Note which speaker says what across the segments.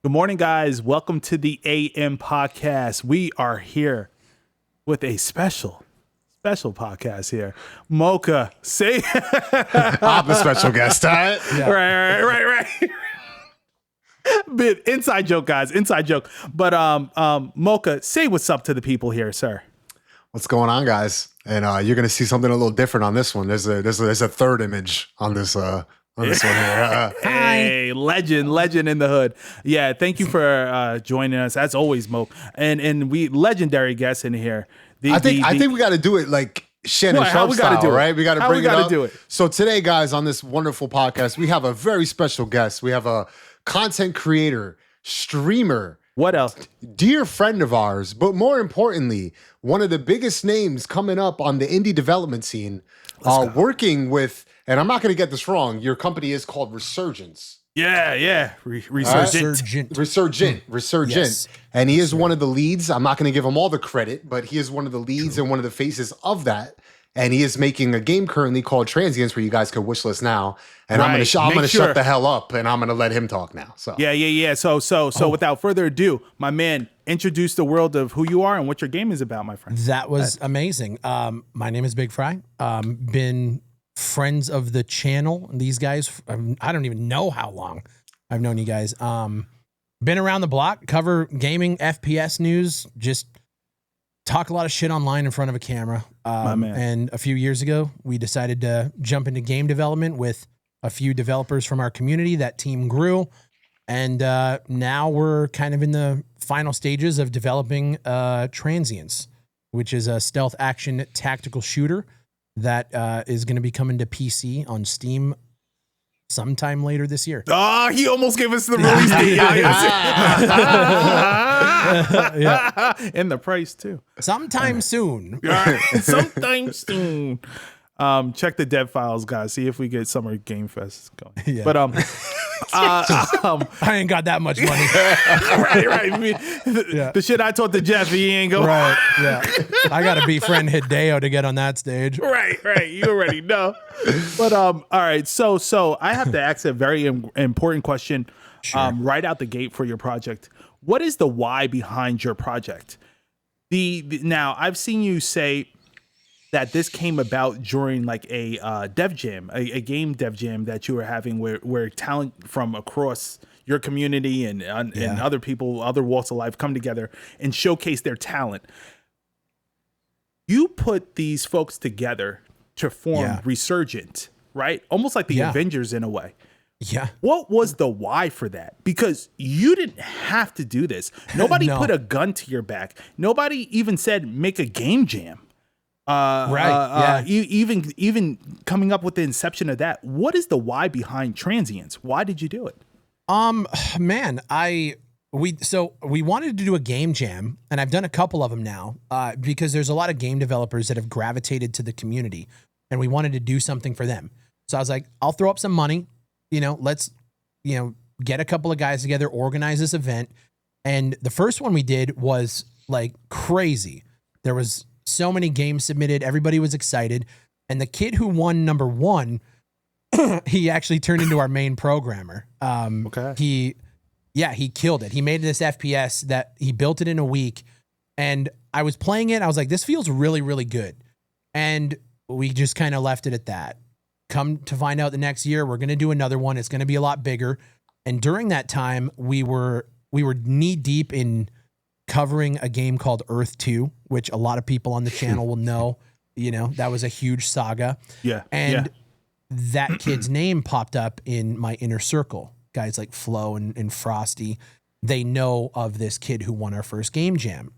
Speaker 1: Good morning, guys. Welcome to the AM podcast. We are here with a special podcast here. MOCHA, say
Speaker 2: I'm the special guest. Right?
Speaker 1: Yeah. Right. Bit inside joke, guys. Inside joke. But MOCHA, say what's up to the people here, sir.
Speaker 2: What's going on, guys? And you're gonna see something a little different on this one. There's a third image on this one here.
Speaker 1: Hey, legend in the hood. Yeah, thank you for joining us as always, Mo. And we legendary guests in here.
Speaker 2: I think we got to do it like Shannon Sharp style, right? We got to bring it up.
Speaker 1: Do it.
Speaker 2: So today, guys, on this wonderful podcast, we have a very special guest. We have a content creator, streamer.
Speaker 1: What else?
Speaker 2: Dear friend of ours, but more importantly, one of the biggest names coming up on the indie development scene, working with, and I'm not going to get this wrong, your company is called Resurgence.
Speaker 1: Yeah. Resurgent.
Speaker 2: Resurgent. And he is one of the leads. I'm not going to give him all the credit, but he is one of the leads and one of the faces of that. And he is making a game currently called Transience where you guys could wishlist now. And I'm going to shut the hell up and I'm going to let him talk now. So
Speaker 1: yeah. So without further ado, my man, introduce the world of who you are and what your game is about, my friend.
Speaker 3: That was amazing. My name is Big Fry. Been friends of the channel. These guys, I don't even know how long I've known you guys. Been around the block, cover gaming, FPS news, just talk a lot of shit online in front of a camera. And a few years ago, we decided to jump into game development with a few developers from our community. That team grew. And now we're kind of in the final stages of developing Transience, which is a stealth action tactical shooter that is going to be coming to PC on Steam sometime later this year.
Speaker 1: Oh, he almost gave us the release date. Yeah. And the price too.
Speaker 3: Sometime soon.
Speaker 1: Sometime soon. Check the dev files, guys. See if we get Summer Game Fest going. Yeah. But
Speaker 3: I ain't got that much money.
Speaker 1: right. The shit I taught to Jeff, he ain't going.
Speaker 3: Right. Yeah. I got to befriend Hideo to get on that stage.
Speaker 1: Right. You already know. But all right. So I have to ask a very important question. Sure. Right out the gate for your project. What is the why behind your project? Now I've seen you say that this came about during like a dev jam, a game dev jam that you were having where talent from across your community and other people, other walks of life come together and showcase their talent. You put these folks together to form Resurgent, right? Almost like the Avengers in a way.
Speaker 3: Yeah.
Speaker 1: What was the why for that? Because you didn't have to do this. Nobody put a gun to your back. Nobody even said make a game jam. Even coming up with the inception of that. What is the why behind Transience? Why did you do it?
Speaker 3: Man, we wanted to do a game jam, and I've done a couple of them now, because there's a lot of game developers that have gravitated to the community, and we wanted to do something for them. So I was like, I'll throw up some money, let's, get a couple of guys together, organize this event. And the first one we did was like crazy. There was so many games submitted. Everybody was excited. And the kid who won number one, he actually turned into our main programmer.
Speaker 1: Okay.
Speaker 3: He killed it. He made this FPS that he built it in a week. And I was playing it. I was like, this feels really, really good. And we just kind of left it at that. Come to find out the next year, we're going to do another one. It's going to be a lot bigger. And during that time, we were knee deep in covering a game called Earth 2, which a lot of people on the channel will know. That was a huge saga.
Speaker 1: Yeah.
Speaker 3: And that kid's name popped up in my inner circle. Guys like Flo and Frosty, they know of this kid who won our first game jam.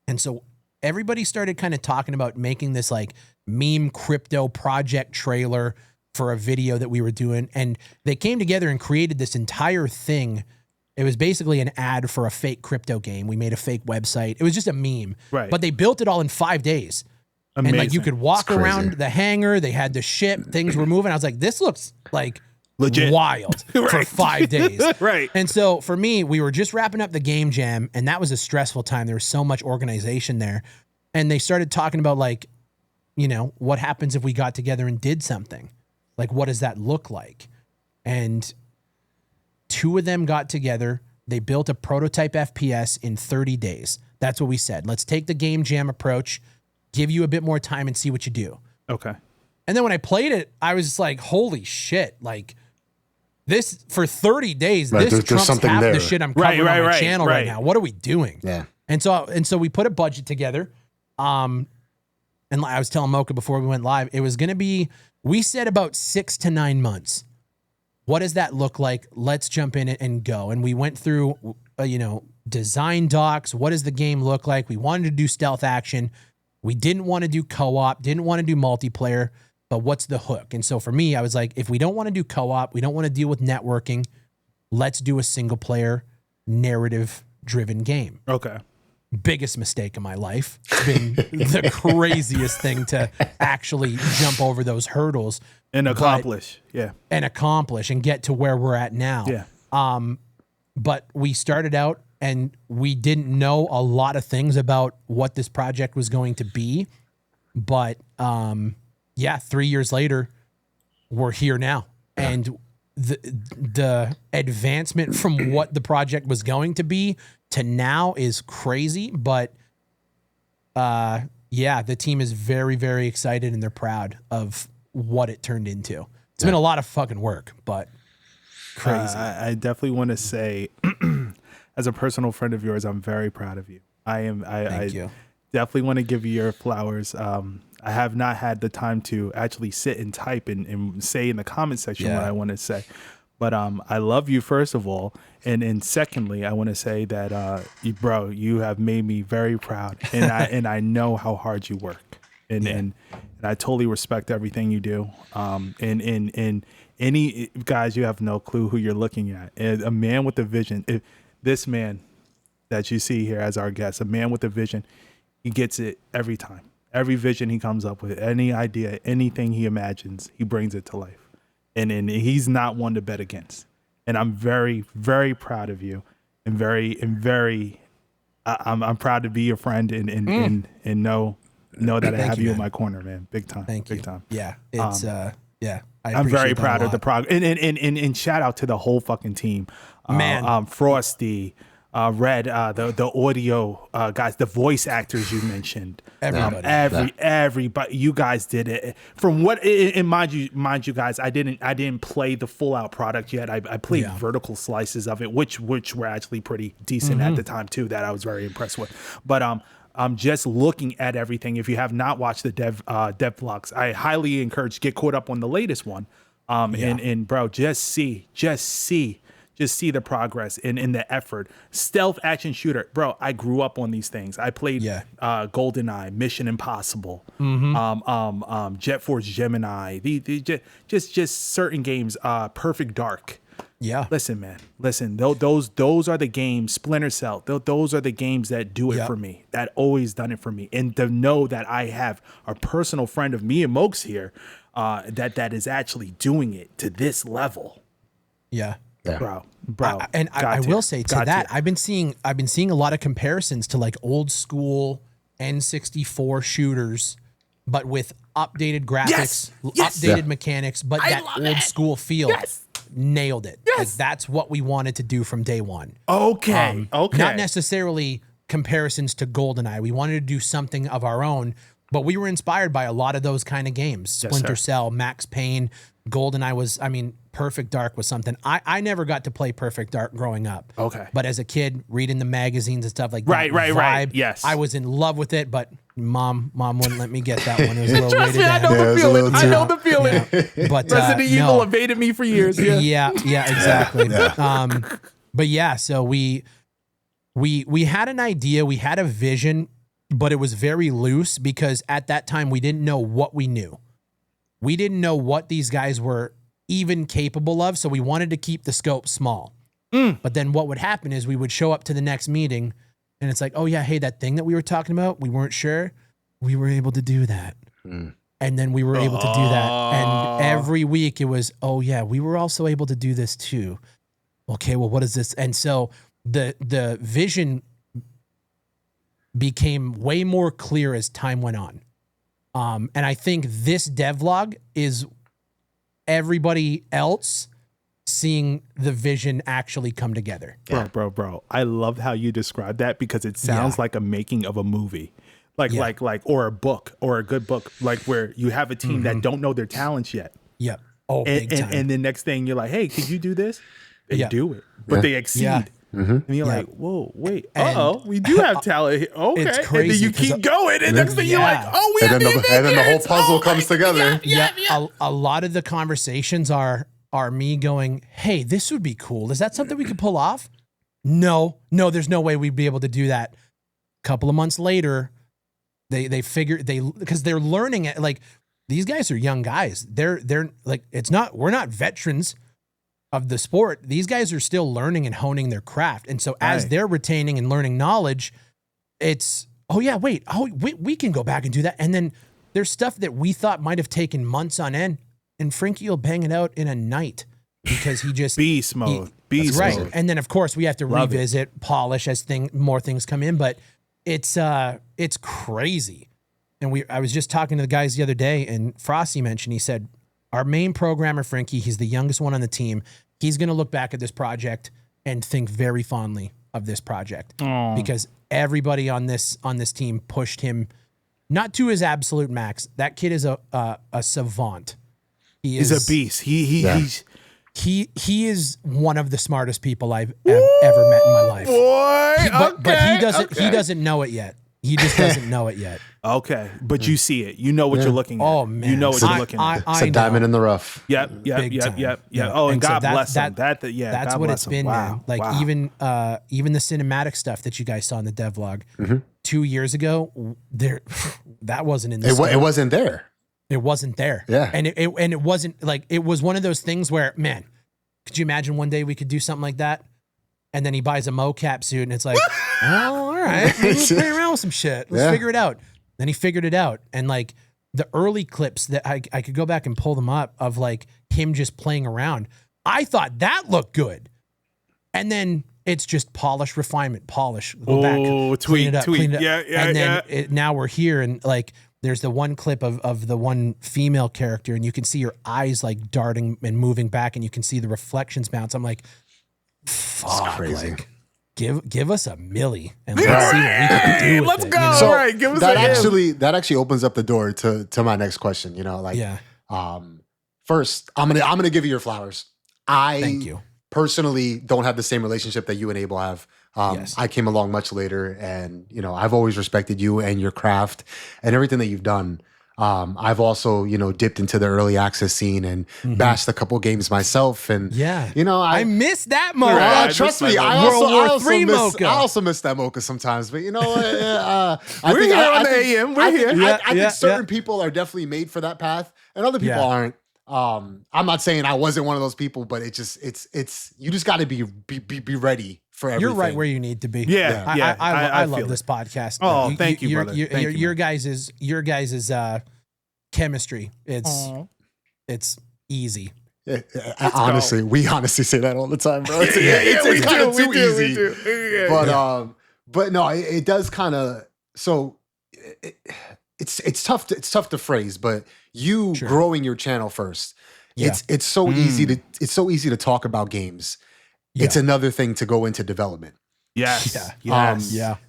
Speaker 3: And so everybody started kind of talking about making this like meme crypto project trailer for a video that we were doing. And they came together and created this entire thing. It was basically an ad for a fake crypto game. We made a fake website. It was just a meme, right? But they built it all in 5 days. Amazing. And like you could walk around the hangar. They had the ship. Things were moving. I was like, this looks like
Speaker 1: legit
Speaker 3: wild for 5 days.
Speaker 1: Right.
Speaker 3: And so for me, we were just wrapping up the game jam, and that was a stressful time. There was so much organization there. And they started talking about like, what happens if we got together and did something? Like, what does that look like? And 2 of them got together. They built a prototype FPS in 30 days. That's what we said. Let's take the game jam approach, give you a bit more time and see what you do.
Speaker 1: Okay.
Speaker 3: And then when I played it, I was just like, holy shit. Like this for 30 days,
Speaker 2: Right,
Speaker 3: this
Speaker 2: there's
Speaker 3: trumps
Speaker 2: something
Speaker 3: half
Speaker 2: there.
Speaker 3: the shit I'm covering on my channel right
Speaker 1: right.
Speaker 3: now. What are we doing?
Speaker 2: Yeah.
Speaker 3: And so we put a budget together. And I was telling Mocha before we went live, it was going to be, we said about 6 to 9 months. What does that look like? Let's jump in it and go. And we went through, design docs. What does the game look like? We wanted to do stealth action. We didn't want to do co-op, didn't want to do multiplayer, but what's the hook? And so for me, I was like, if we don't want to do co-op, we don't want to deal with networking, let's do a single player narrative driven game.
Speaker 1: Okay.
Speaker 3: Biggest mistake in my life. It's been the craziest thing to actually jump over those hurdles
Speaker 1: And accomplish.
Speaker 3: and get to where we're at now.
Speaker 1: Yeah.
Speaker 3: But we started out and we didn't know a lot of things about what this project was going to be. But 3 years later, we're here now. And the advancement from what the project was going to be to now is crazy. But the team is very, very excited and they're proud of what it turned into. It's been a lot of fucking work, but crazy.
Speaker 1: I definitely want to say, as a personal friend of yours, I'm very proud of you. Thank you. Definitely want to give you your flowers. I have not had the time to actually sit and type and say in the comment section what I want to say. But I love you, first of all. And secondly, I want to say that, you have made me very proud. And I know how hard you work. And I totally respect everything you do. And any guys, you have no clue who you're looking at. And a man with a vision. If this man that you see here as our guest, a man with a vision, he gets it every time. Every vision he comes up with, any idea, anything he imagines, he brings it to life. And he's not one to bet against. And I'm very, very proud of you, and I'm proud to be your friend and know that I have you in my corner, man. Big time.
Speaker 3: Thank you.
Speaker 1: Big time.
Speaker 3: Yeah. It's
Speaker 1: I'm very proud of the progress. And shout out to the whole fucking team.
Speaker 3: Man.
Speaker 1: Frosty, Red, the audio guys, the voice actors you mentioned.
Speaker 3: Everybody.
Speaker 1: Everybody, you guys did it. From what, and mind you guys, I didn't play the full out product yet. I played vertical slices of it, which were actually pretty decent at the time too, that I was very impressed with. But I'm just looking at everything. If you have not watched the dev vlogs, I highly encourage, get caught up on the latest one. And bro, just see the progress and the effort. Stealth action shooter, bro. I grew up on these things. I played GoldenEye, Mission Impossible, Jet Force Gemini. Just certain games. Perfect Dark.
Speaker 3: Yeah.
Speaker 1: Listen, man. Those are the games. Splinter Cell. Those are the games that do it for me. That always done it for me. And to know that I have a personal friend of me and Mokes here, that is actually doing it to this level.
Speaker 3: Yeah.
Speaker 1: Bro.
Speaker 3: I will say to that, I've been seeing a lot of comparisons to like old school N64 shooters, but with updated graphics, updated mechanics, but that old school feel. Nailed it. Like that's what we wanted to do from day one.
Speaker 1: Okay.
Speaker 3: Not necessarily comparisons to GoldenEye. We wanted to do something of our own, but we were inspired by a lot of those kind of games. Splinter Cell, Max Payne, GoldenEye was, Perfect Dark was something. I never got to play Perfect Dark growing up.
Speaker 1: Okay.
Speaker 3: But as a kid, reading the magazines and stuff like that.
Speaker 1: Right. Yes.
Speaker 3: I was in love with it, but mom wouldn't let me get that one. It was a little rated
Speaker 1: I know the feeling.
Speaker 3: Yeah. But
Speaker 1: Resident Evil evaded me for years.
Speaker 3: Yeah, exactly. But yeah, so we had an idea, we had a vision, but it was very loose because at that time we didn't know what we knew. We didn't know what these guys were even capable of, so we wanted to keep the scope small. But then what would happen is we would show up to the next meeting and it's like, oh yeah, hey, that thing that we were talking about, we weren't sure. We were able to do that. And then we were able to do that. And every week it was, oh yeah, we were also able to do this too. Okay, well, what is this? And so the vision became way more clear as time went on. And I think this devlog is everybody else seeing the vision actually come together.
Speaker 1: Bro. I loved how you described that because it sounds like a making of a movie. Like or a book or a good book, like where you have a team that don't know their talents yet.
Speaker 3: Yep. Oh,
Speaker 1: big time. And the next thing you're like, hey, could you do this? They do it, but they exceed.
Speaker 3: Yeah.
Speaker 1: And you're like, whoa, wait, we do have talent here. Okay.
Speaker 3: It's crazy.
Speaker 1: And then you keep going, and next thing you're like, we have the
Speaker 2: and then the whole puzzle comes together.
Speaker 3: A lot of the conversations are me going, hey, this would be cool. Is that something we could pull off? No, there's no way we'd be able to do that. A couple of months later, they figure because they're learning it. Like, these guys are young guys. They're like, we're not veterans of the sport. These guys are still learning and honing their craft. And so as they're retaining and learning knowledge, it's, we can go back and do that. And then there's stuff that we thought might have taken months on end, and Frankie will bang it out in a night because he just
Speaker 1: beast mode. Beast
Speaker 3: right.
Speaker 1: mode.
Speaker 3: And then of course we have to revisit, polish as more things come in, but it's crazy. And I was just talking to the guys the other day, and Frosty mentioned, he said, our main programmer, Frankie, he's the youngest one on the team. He's going to look back at this project and think very fondly of this project because everybody on this team pushed him not to his absolute max. That kid is a savant.
Speaker 1: He's a beast.
Speaker 3: He is one of the smartest people I've ever met in my life.
Speaker 1: Boy,
Speaker 3: but he doesn't know it yet. He just doesn't know it yet.
Speaker 1: Okay, but you see it. You know what you're looking at.
Speaker 3: Oh man,
Speaker 1: you know what you're looking at.
Speaker 2: It's a diamond in the rough.
Speaker 1: Yep. Oh, and God bless him. That's
Speaker 3: God what it's been, man. Like even the cinematic stuff that you guys saw in the devlog 2 years ago, that wasn't in the
Speaker 2: it wasn't there.
Speaker 3: It wasn't there.
Speaker 2: Yeah.
Speaker 3: And it wasn't like, it was one of those things where, man, could you imagine one day we could do something like that? And then he buys a mocap suit and it's like, oh, all right, let's play around with some shit. Let's figure it out. Then he figured it out. And like the early clips that I could go back and pull them up of like him just playing around. I thought that looked good. And then it's just refinement, polish. Go back, clean it up.
Speaker 1: Yeah,
Speaker 3: and then now we're here and like, there's the one clip of the one female character and you can see her eyes like darting and moving back and you can see the reflections bounce. I'm like, fuck,
Speaker 2: crazy.
Speaker 3: Like, give us a milli and let's see what we can do with
Speaker 1: Let's
Speaker 3: it,
Speaker 1: go.
Speaker 3: you know?
Speaker 1: All right, give us
Speaker 2: that actually opens up the door to my next question. You know, like, first I'm gonna give you your flowers.
Speaker 3: Thank you.
Speaker 2: Personally don't have the same relationship that you and Abel have. I came along much later, and you know, I've always respected you and your craft and everything that you've done. I've also, you know, dipped into the early access scene and bashed a couple games myself, and you know, I
Speaker 3: miss that MOCHA.
Speaker 2: Trust me, I also miss that MOCHA sometimes. But you know,
Speaker 1: we're here on the AM. We're here.
Speaker 2: I think certain people are definitely made for that path, and other people aren't. I'm not saying I wasn't one of those people, but it's you just got to be ready for everything.
Speaker 3: You're right where you need to be. I love this podcast.
Speaker 1: Oh, thank you, brother.
Speaker 3: Your guys' chemistry. It's easy.
Speaker 2: Honestly, we honestly say that all the time, bro. It's kind of too easy. But no, it does kind of. So it's tough to phrase, but you growing your channel first. It's so easy to talk about games. It's another thing to go into development.
Speaker 1: Yes.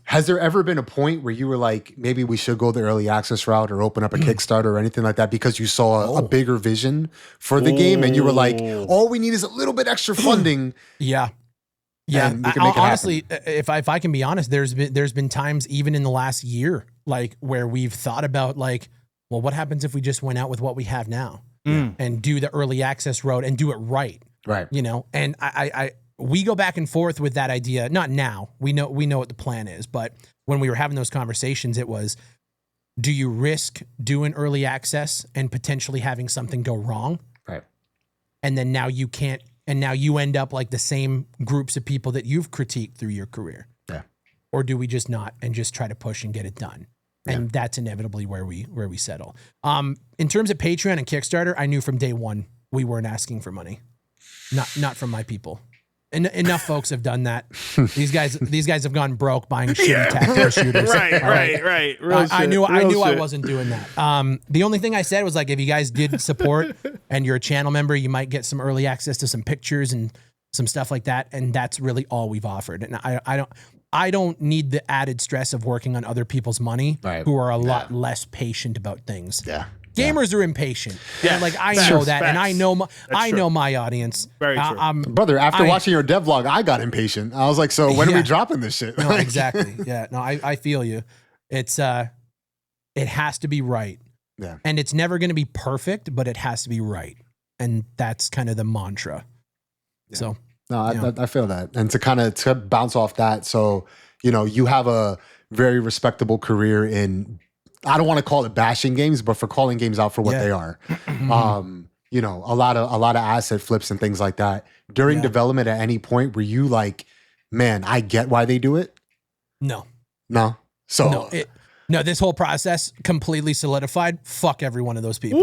Speaker 2: Has there ever been a point where you were like, maybe we should go the early access route or open up a Kickstarter or anything like that because you saw a bigger vision for the game and you were like, all we need is a little bit extra funding.
Speaker 3: Yeah. Honestly, if I can be honest, there's been times even in the last year, like where we've thought about like, well, what happens if we just went out with what we have now and do the early access road and do it right?
Speaker 2: Right.
Speaker 3: You know, and we go back and forth with that idea. Not now. We know what the plan is, but when we were having those conversations, it was, do you risk doing early access and potentially having something go wrong?
Speaker 2: Right. And
Speaker 3: then now you can't, and now you end up like the same groups of people that you've critiqued through your career.
Speaker 2: Yeah.
Speaker 3: Or do we just not and just try to push and get it done? And that's inevitably where we settle. In terms of Patreon and Kickstarter, I knew from day one we weren't asking for money. Not from my people. enough folks have done that. These guys have gone broke buying shitty tactical shooters.
Speaker 1: Right.
Speaker 3: I knew I wasn't doing that. The only thing I said was like, if you guys did support and you're a channel member, you might get some early access to some pictures and some stuff like that. And that's really all we've offered. And I don't need the added stress of working on other people's money who are a lot less patient about things.
Speaker 2: Yeah.
Speaker 3: Gamers are impatient. Yeah, like I know that, and I know my audience.
Speaker 1: Very true.
Speaker 2: Brother, after watching your devlog, I got impatient. I was like, so when are we dropping this shit?
Speaker 3: No, exactly. Yeah. No, I feel you. It's it has to be right.
Speaker 2: Yeah.
Speaker 3: And it's never going to be perfect, but it has to be right. And that's kind of the mantra. Yeah. So
Speaker 2: no, I feel that. And to bounce off that, so you have a very respectable career in, I don't want to call it bashing games, but for calling games out for what they are. A lot of asset flips and things like that. During development, at any point, were you like, man, I get why they do it?
Speaker 3: No.
Speaker 2: So
Speaker 3: no, this whole process completely solidified. Fuck every one of those people.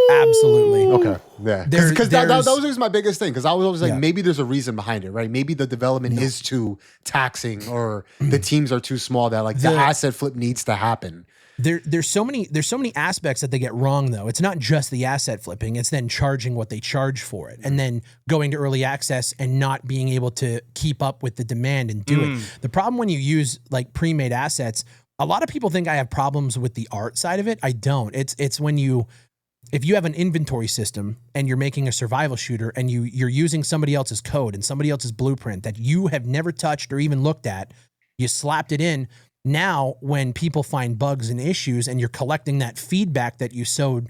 Speaker 3: Absolutely.
Speaker 2: Okay. Yeah. Because that was my biggest thing. Because I was always like, maybe there's a reason behind it, right? Maybe the development is too taxing, or the teams are too small that like the asset flip needs to happen.
Speaker 3: There's so many aspects that they get wrong though. It's not just the asset flipping, it's then charging what they charge for it, and then going to early access and not being able to keep up with the demand and do it. The problem when you use like pre-made assets, a lot of people think I have problems with the art side of it. I don't. It's when if you have an inventory system and you're making a survival shooter and you're using somebody else's code and somebody else's blueprint that you have never touched or even looked at, you slapped it in. Now, when people find bugs and issues and you're collecting that feedback that you so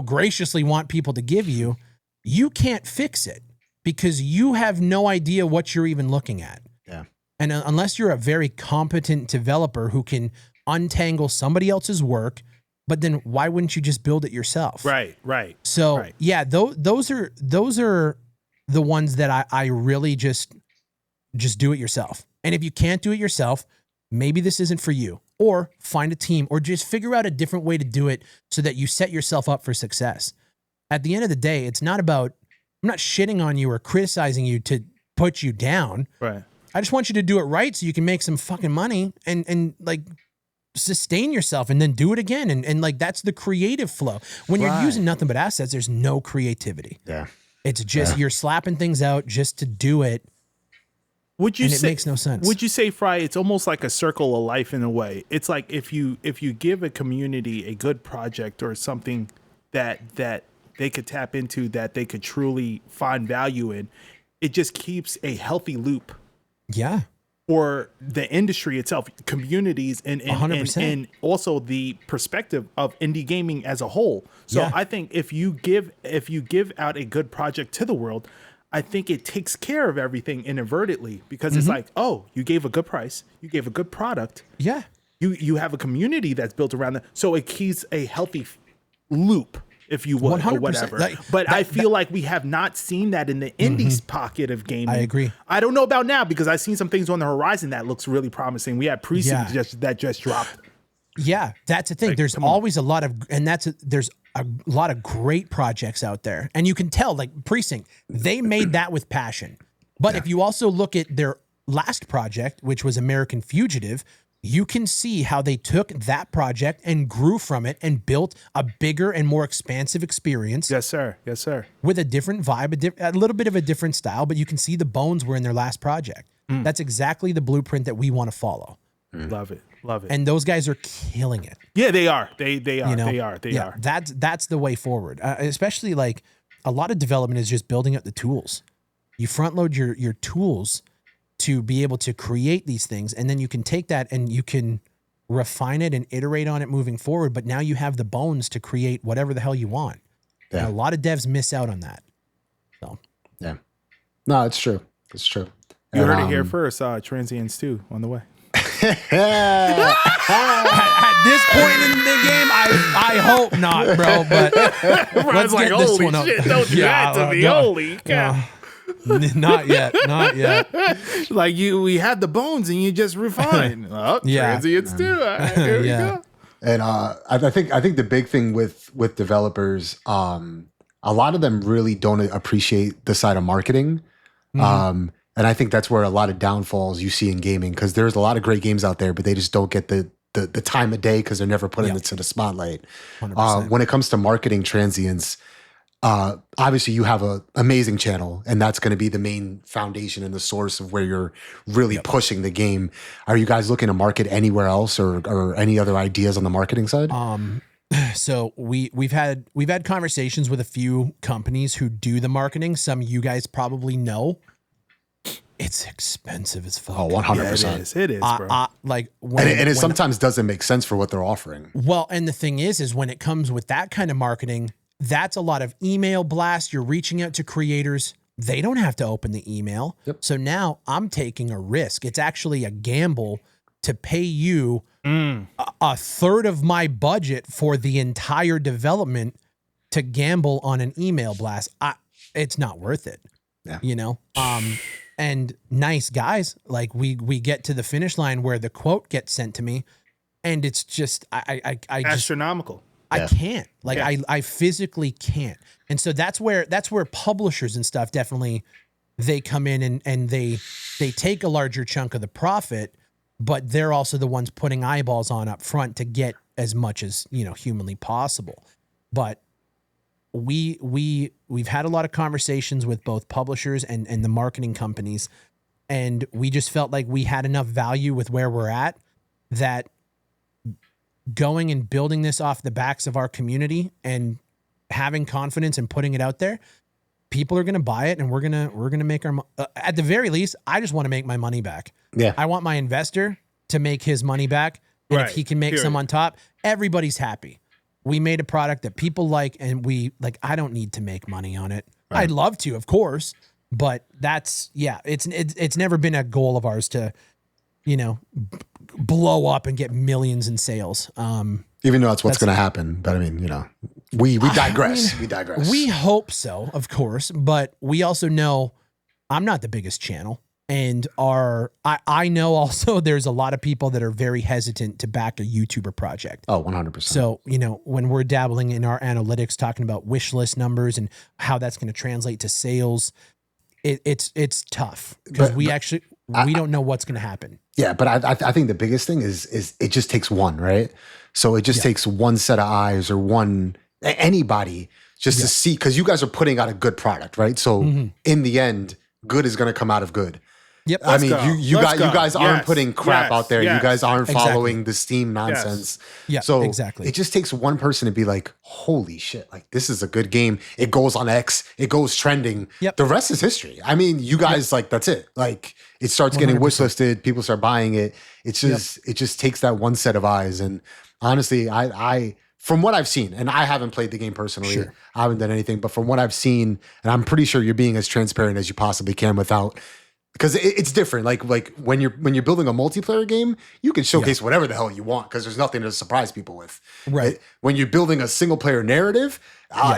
Speaker 3: graciously want people to give you, you can't fix it because you have no idea what you're even looking at.
Speaker 2: Yeah.
Speaker 3: And unless you're a very competent developer who can untangle somebody else's work, but then why wouldn't you just build it yourself?
Speaker 1: Right.
Speaker 3: So yeah, those are the ones that I really just do it yourself. And if you can't do it yourself, maybe this isn't for you, or find a team, or just figure out a different way to do it so that you set yourself up for success. At the end of the day, it's not about, I'm not shitting on you or criticizing you to put you down.
Speaker 1: Right.
Speaker 3: I just want you to do it right so you can make some fucking money and like sustain yourself and then do it again. And like, that's the creative flow. When you're using nothing but assets, there's no creativity.
Speaker 2: Yeah.
Speaker 3: It's just, you're slapping things out just to do it. It makes no sense.
Speaker 1: Would you say, Fry, it's almost like a circle of life in a way? It's like if you give a community a good project or something that they could tap into, that they could truly find value in, it just keeps a healthy loop.
Speaker 3: Yeah.
Speaker 1: For the industry itself, communities, and
Speaker 3: 100%.
Speaker 1: And also the perspective of indie gaming as a whole. So I think if you give out a good project to the world, I think it takes care of everything inadvertently, because it's like, oh, you gave a good price, you gave a good product.
Speaker 3: Yeah.
Speaker 1: You have a community that's built around that. So it keeps a healthy loop, if you would,
Speaker 3: 100%.
Speaker 1: or whatever. But I feel like we have not seen that in the indies pocket of gaming.
Speaker 3: I agree.
Speaker 1: I don't know about now, because I've seen some things on the horizon that looks really promising. We had Precinct that just dropped.
Speaker 3: Yeah, that's the thing.
Speaker 1: Like,
Speaker 3: there's always a lot of, and there's a lot of great projects out there. And you can tell, like Precinct, they made that with passion. But if you also look at their last project, which was American Fugitive, you can see how they took that project and grew from it and built a bigger and more expansive experience.
Speaker 1: Yes, sir.
Speaker 3: With a different vibe, a little bit of a different style, but you can see the bones were in their last project. That's exactly the blueprint that we want to follow.
Speaker 1: Love it.
Speaker 3: And those guys are killing it.
Speaker 1: Yeah, they are. They are.
Speaker 3: You know?
Speaker 1: They are.
Speaker 3: That's the way forward. Especially like a lot of development is just building up the tools. You front load your tools to be able to create these things, and then you can take that and you can refine it and iterate on it moving forward. But now you have the bones to create whatever the hell you want.
Speaker 2: Yeah.
Speaker 3: And a lot of devs miss out on that. So
Speaker 2: yeah, no, it's true. It's true.
Speaker 1: You heard it here first. Transience 2 on the way.
Speaker 3: At this point in the game, I hope not, bro. But let's get this one up.
Speaker 1: Shit, don't do that to me. Holy cow.
Speaker 3: Not yet.
Speaker 1: Like we had the bones and you just refined. Transience 2. Here we go.
Speaker 2: And I think the big thing with developers, a lot of them really don't appreciate the side of marketing. And I think that's where a lot of downfalls you see in gaming, because there's a lot of great games out there, but they just don't get the time of day because they're never put into the spotlight.
Speaker 3: 100%.
Speaker 2: When it comes to marketing Transience, obviously you have an amazing channel, and that's going to be the main foundation and the source of where you're really pushing the game. Are you guys looking to market anywhere else, or any other ideas on the marketing side?
Speaker 3: So we've had conversations with a few companies who do the marketing. Some you guys probably know. It's expensive as fuck.
Speaker 2: Oh, 100%.
Speaker 1: It is, bro.
Speaker 2: It sometimes doesn't make sense for what they're offering.
Speaker 3: Well, and the thing is when it comes with that kind of marketing, that's a lot of email blasts. You're reaching out to creators. They don't have to open the email.
Speaker 2: Yep.
Speaker 3: So now I'm taking a risk. It's actually a gamble to pay you a third of my budget for the entire development to gamble on an email blast. It's not worth it.
Speaker 2: Yeah.
Speaker 3: You know? And nice guys, like we get to the finish line where the quote gets sent to me, and it's just I
Speaker 1: astronomical.
Speaker 3: I can't. I physically can't. And so that's where publishers and stuff definitely they come in and they take a larger chunk of the profit, but they're also the ones putting eyeballs on up front to get as much as, humanly possible. But we've had a lot of conversations with both publishers and the marketing companies, and we just felt like we had enough value with where we're at that going and building this off the backs of our community and having confidence and putting it out there, people are going to buy it, and we're going to make our at the very least, I just want to make my money back.
Speaker 2: Yeah.
Speaker 3: I want my investor to make his money back, and if he can make some on top, everybody's happy. We made a product that people like, and I don't need to make money on it. Right. I'd love to, of course, but it's never been a goal of ours to, blow up and get millions in sales.
Speaker 2: Even though that's what's going to happen. But I mean, we digress. We digress.
Speaker 3: We hope so, of course, but we also know I'm not the biggest channel. And I know also there's a lot of people that are very hesitant to back a YouTuber project.
Speaker 2: Oh, 100%.
Speaker 3: So, when we're dabbling in our analytics, talking about wish list numbers and how that's going to translate to sales, it's tough because we don't know what's going to happen.
Speaker 2: Yeah, but I think the biggest thing is it just takes one, right? So it just takes one set of eyes or anybody just to see, because you guys are putting out a good product, right? So in the end, good is going to come out of good.
Speaker 3: Yep.
Speaker 2: I mean, you guys aren't putting crap out there. You guys aren't following the Steam nonsense.
Speaker 3: Yeah,
Speaker 2: so
Speaker 3: exactly.
Speaker 2: It just takes one person to be like, holy shit, like this is a good game. It goes on X, it goes trending.
Speaker 3: Yep.
Speaker 2: The rest is history. I mean, you guys that's it. Like it starts getting 100%. Wishlisted, people start buying it. It's just it just takes that one set of eyes. And honestly, I from what I've seen, and I haven't played the game personally, I haven't done anything, but from what I've seen, and I'm pretty sure you're being as transparent as you possibly can without. Because it's different. Like when you're building a multiplayer game, you can showcase whatever the hell you want because there's nothing to surprise people with.
Speaker 3: Right.
Speaker 2: When you're building a single player narrative,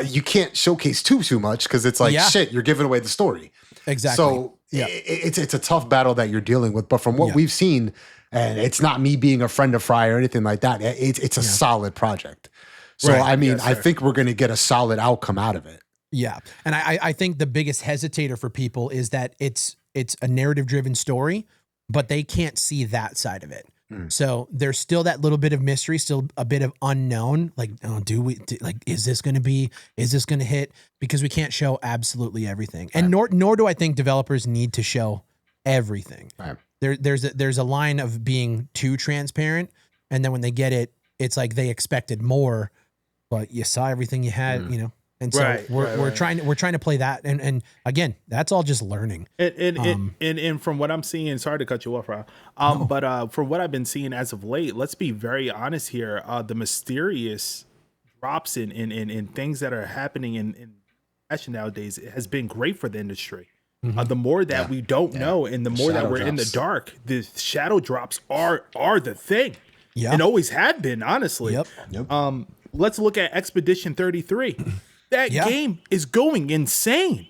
Speaker 2: you can't showcase too much because it's like shit, you're giving away the story.
Speaker 3: Exactly.
Speaker 2: So it's a tough battle that you're dealing with. But from what we've seen, and it's not me being a friend of Fry or anything like that. It's a solid project. So I mean, I think we're going to get a solid outcome out of it.
Speaker 3: Yeah, and I think the biggest hesitator for people is that it's a narrative-driven story, but they can't see that side of it. So there's still that little bit of mystery, still a bit of unknown. Like, is this going to hit? Because we can't show absolutely everything. And nor do I think developers need to show everything.
Speaker 2: Right.
Speaker 3: There's a line of being too transparent. And then when they get it, it's like they expected more, but you saw everything you had, And so we're trying to play that, and again, that's all just learning.
Speaker 1: And from what I'm seeing, sorry to cut you off, Rob. But from what I've been seeing as of late, let's be very honest here. The mysterious drops in things that are happening in fashion nowadays has been great for the industry. The more that we don't know, and the more that we're in the dark, the shadow drops are the thing. Yeah, and always have been, honestly.
Speaker 3: Yep.
Speaker 1: Let's look at Expedition 33. That game is going insane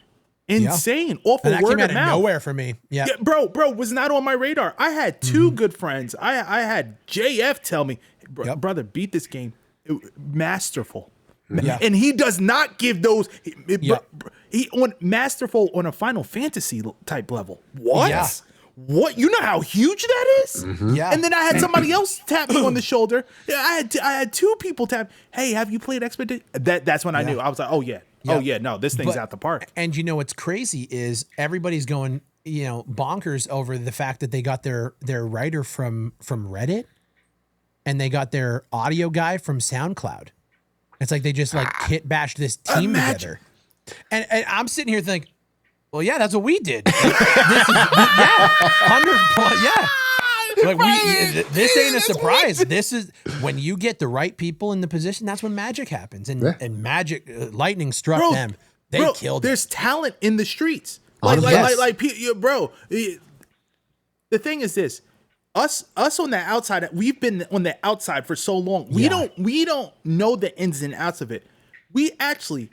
Speaker 1: off of word of mouth.
Speaker 3: Nowhere for me. Yeah,
Speaker 1: bro, was not on my radar. I had two good friends. I had JF tell me, brother, beat this game. Masterful. And he does not give those. He on masterful on a Final Fantasy type level. What?
Speaker 3: Yeah.
Speaker 1: What? You know how huge that is?
Speaker 3: Yeah.
Speaker 1: And then I had somebody else tap me on the shoulder. I had two people tap. Hey, have you played Expedition? That's when I knew. I was like, oh yeah. No, this thing's out the park.
Speaker 3: And you know what's crazy is everybody's going, bonkers over the fact that they got their writer from Reddit, and they got their audio guy from SoundCloud. It's like they just kit bashed this team together. And I'm sitting here thinking, well, yeah, that's what we did. This is, 100%, yeah. This ain't a surprise. This is when you get the right people in the position. That's when magic happens, and magic, lightning struck them. They killed.
Speaker 1: There's talent in the streets. Bro. The thing is this: us on the outside. We've been on the outside for so long. We don't know the ins and outs of it. We actually,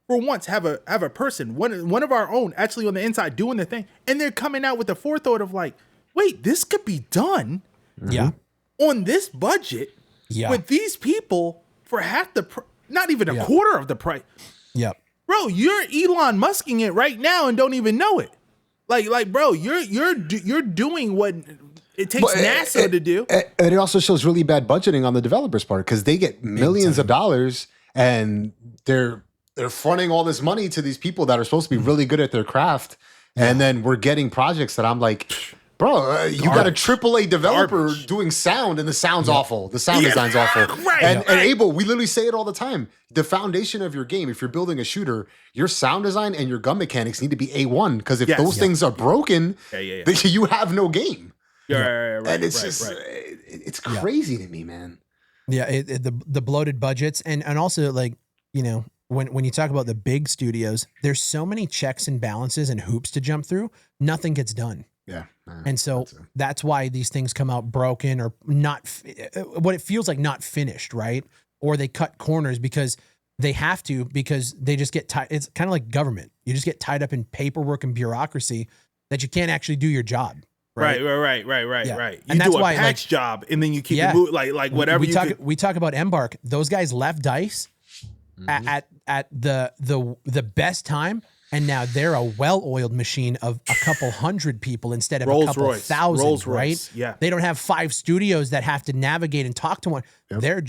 Speaker 1: for once, have a person, one of our own, actually on the inside doing the thing, and they're coming out with the forethought of like, wait, this could be done.
Speaker 3: Yeah.
Speaker 1: On this budget. Yeah. With these people for half the, not even a quarter of the price.
Speaker 3: Yep.
Speaker 1: Bro, you're Elon Musking it right now and don't even know it. Like, bro, you're doing what it takes NASA to do.
Speaker 2: And it also shows really bad budgeting on the developers' part because they get millions of dollars and they're fronting all this money to these people that are supposed to be really good at their craft, and then we're getting projects that I'm like, bro, you got a AAA developer doing sound, and the sound's awful. The sound design's awful. And ABEL, we literally say it all the time. The foundation of your game, if you're building a shooter, your sound design and your gun mechanics need to be A1. Because if those things are broken, you have no game. And it's it's crazy to me, man.
Speaker 3: Yeah, the bloated budgets, and also when you talk about the big studios, there's so many checks and balances and hoops to jump through. Nothing gets done.
Speaker 2: Yeah.
Speaker 3: And so that's why these things come out broken or not, what it feels like not finished, right? Or they cut corners because they have to, because they just get tied. It's kind of like government. You just get tied up in paperwork and bureaucracy that you can't actually do your job. Right.
Speaker 1: You
Speaker 3: And that's
Speaker 1: do a
Speaker 3: why,
Speaker 1: patch job and then you keep it moving, like whatever
Speaker 3: we talk about Embark. Those guys left DICE at the best time. And now they're a well-oiled machine of a couple hundred people instead of a couple thousand, right?
Speaker 1: Yeah.
Speaker 3: They don't have 5 studios that have to navigate and talk to one. Yep.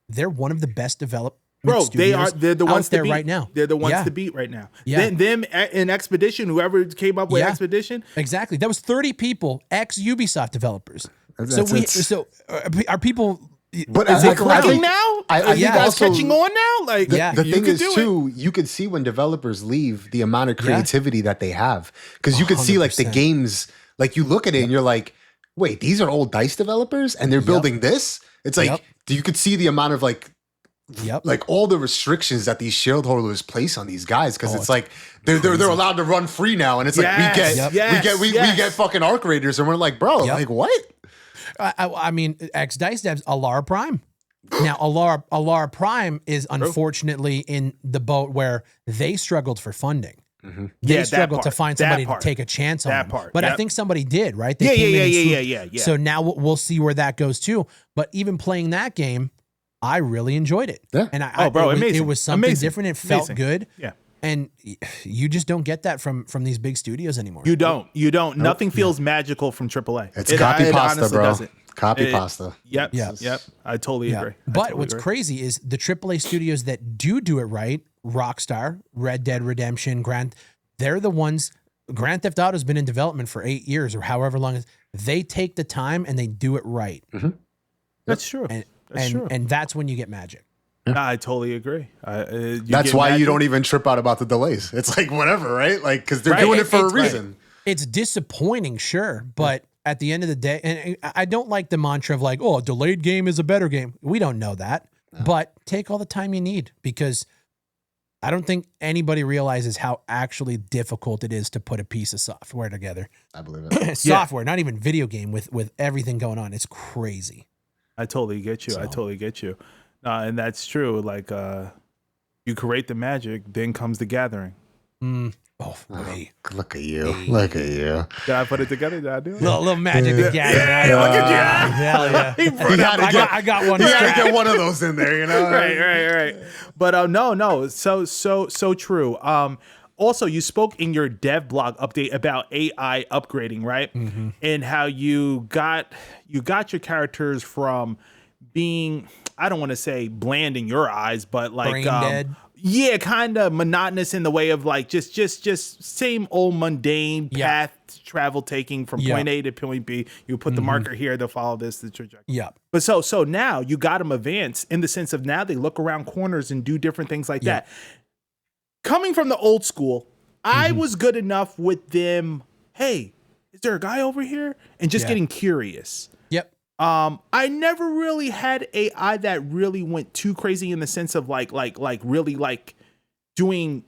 Speaker 3: They're one of the best developed.
Speaker 1: Bro, they're the ones
Speaker 3: there
Speaker 1: to beat
Speaker 3: right now.
Speaker 1: They're the ones to beat right now.
Speaker 3: Yeah.
Speaker 1: Them in Expedition, whoever came up with Expedition.
Speaker 3: Exactly. That was 30 people, ex-Ubisoft developers. Are people...
Speaker 2: But
Speaker 1: is it clicking now? Are you guys catching on now? Like,
Speaker 2: the thing is too, you could see when developers leave the amount of creativity that they have, because you could see like the games, like you look at it and you're like, wait, these are old DICE developers and they're building this. It's like you could see the amount of like all the restrictions that these shareholders place on these guys, because it's like they're allowed to run free now, and it's like we get fucking Arc Raiders, and we're like, bro, like what?
Speaker 3: I mean, ex-DICE devs, Alara Prime. Now, Alara Prime is unfortunately in the boat where they struggled for funding. Mm-hmm. They struggled to find somebody to take a chance on them. But I think somebody did, right? They came in. So now we'll see where that goes too. But even playing that game, I really enjoyed it. Yeah. And it was something different. It felt good. Yeah. And you just don't get that from these big studios anymore.
Speaker 1: You don't. Nope. Nothing feels magical from AAA.
Speaker 2: It's copy pasta, bro. Copy pasta.
Speaker 1: Yep. I totally agree.
Speaker 3: But what's crazy is the AAA studios that do it right, Rockstar, Red Dead Redemption, they're the ones. Grand Theft Auto has been in development for 8 years or however long. They take the time and they do it right.
Speaker 1: Mm-hmm. That's true.
Speaker 3: And that's when you get magic.
Speaker 1: I totally agree.
Speaker 2: That's why you don't even trip out about the delays. It's like whatever, right? Like, because they're doing it for a reason.
Speaker 3: It's disappointing, sure, but at the end of the day, and I don't like the mantra of like, oh, a delayed game is a better game. We don't know that, but take all the time you need, because I don't think anybody realizes how actually difficult it is to put a piece of software together.
Speaker 2: I believe it.
Speaker 3: Software, not even video game, with everything going on. It's crazy.
Speaker 1: I totally get you. And that's true. Like, you create the magic, then comes the gathering.
Speaker 3: Oh, hey.
Speaker 2: Look at you. Look at you.
Speaker 1: Did I put it together? Did I do it?
Speaker 3: Little magic together.
Speaker 1: Yeah, look at you.
Speaker 3: Hell yeah. I got one.
Speaker 2: You got to get one of those in there, you know?
Speaker 1: Right. But no. So true. Also, you spoke in your dev blog update about AI upgrading, right? Mm-hmm. And how you got your characters from being, I don't want to say bland in your eyes, but like
Speaker 3: brain dead.
Speaker 1: Yeah, kind of monotonous in the way of like just same old mundane path travel taking from point A to point B. You put the marker here, they'll follow the trajectory.
Speaker 3: Yeah.
Speaker 1: But so now you got them advanced in the sense of now they look around corners and do different things like that. Coming from the old school, I was good enough with them. Hey, is there a guy over here? And just getting curious.
Speaker 3: Yep.
Speaker 1: I never really had AI that really went too crazy in the sense of like really like doing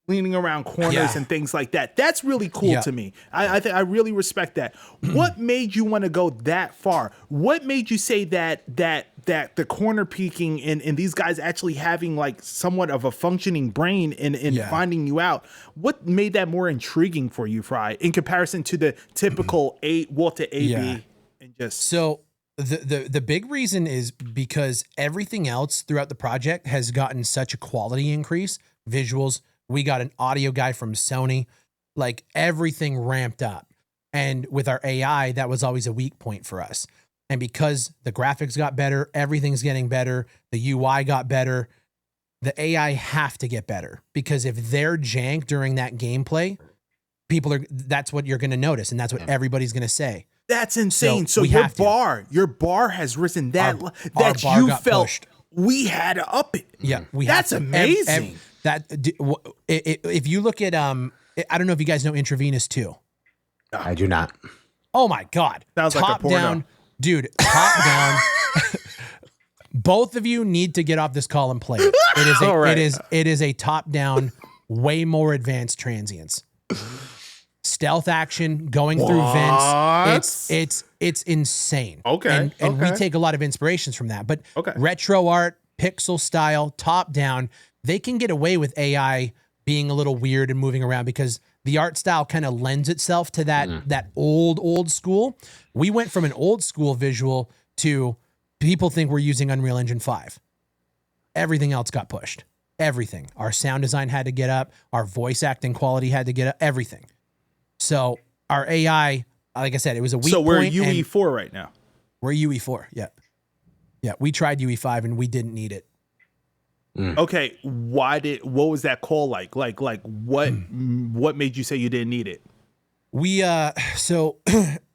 Speaker 1: leaning around corners and things like that. That's really cool to me. I really respect that. What made you want to go that far? What made you say that the corner peeking and these guys actually having like somewhat of a functioning brain in finding you out? What made that more intriguing for you, Fry, in comparison to the typical Walter AB? And just
Speaker 3: so the big reason is because everything else throughout the project has gotten such a quality increase. Visuals, we got an audio guy from Sony, like everything ramped up. And with our AI, that was always a weak point for us. And because the graphics got better, everything's getting better, the UI got better, the AI have to get better, because if they're jank during that gameplay, that's what you're going to notice. And that's what everybody's going to say.
Speaker 1: That's insane. So your bar has risen that you felt pushed. We had to up it.
Speaker 3: Yeah,
Speaker 1: that's amazing.
Speaker 3: If you look at I don't know if you guys know Intravenous 2.
Speaker 2: I do not.
Speaker 3: Oh my God.
Speaker 1: Sounds like a porno.
Speaker 3: Down, dude, top down. Both of you need to get off this call and play it. It is a top down, way more advanced Transience. Stealth action, going through vents. It's insane.
Speaker 1: Okay.
Speaker 3: And we take a lot of inspirations from that. But retro art, pixel style, top down, they can get away with AI being a little weird and moving around because the art style kind of lends itself to that old school. We went from an old school visual to people think we're using Unreal Engine 5. Everything else got pushed. Everything. Our sound design had to get up. Our voice acting quality had to get up. Everything. So our AI, like I said, it was a weak point.
Speaker 1: So we're UE4 right now.
Speaker 3: We're UE4. Yeah. Yeah. We tried UE5 and we didn't need it.
Speaker 1: Okay. What was that call like? Like what made you say you didn't need it?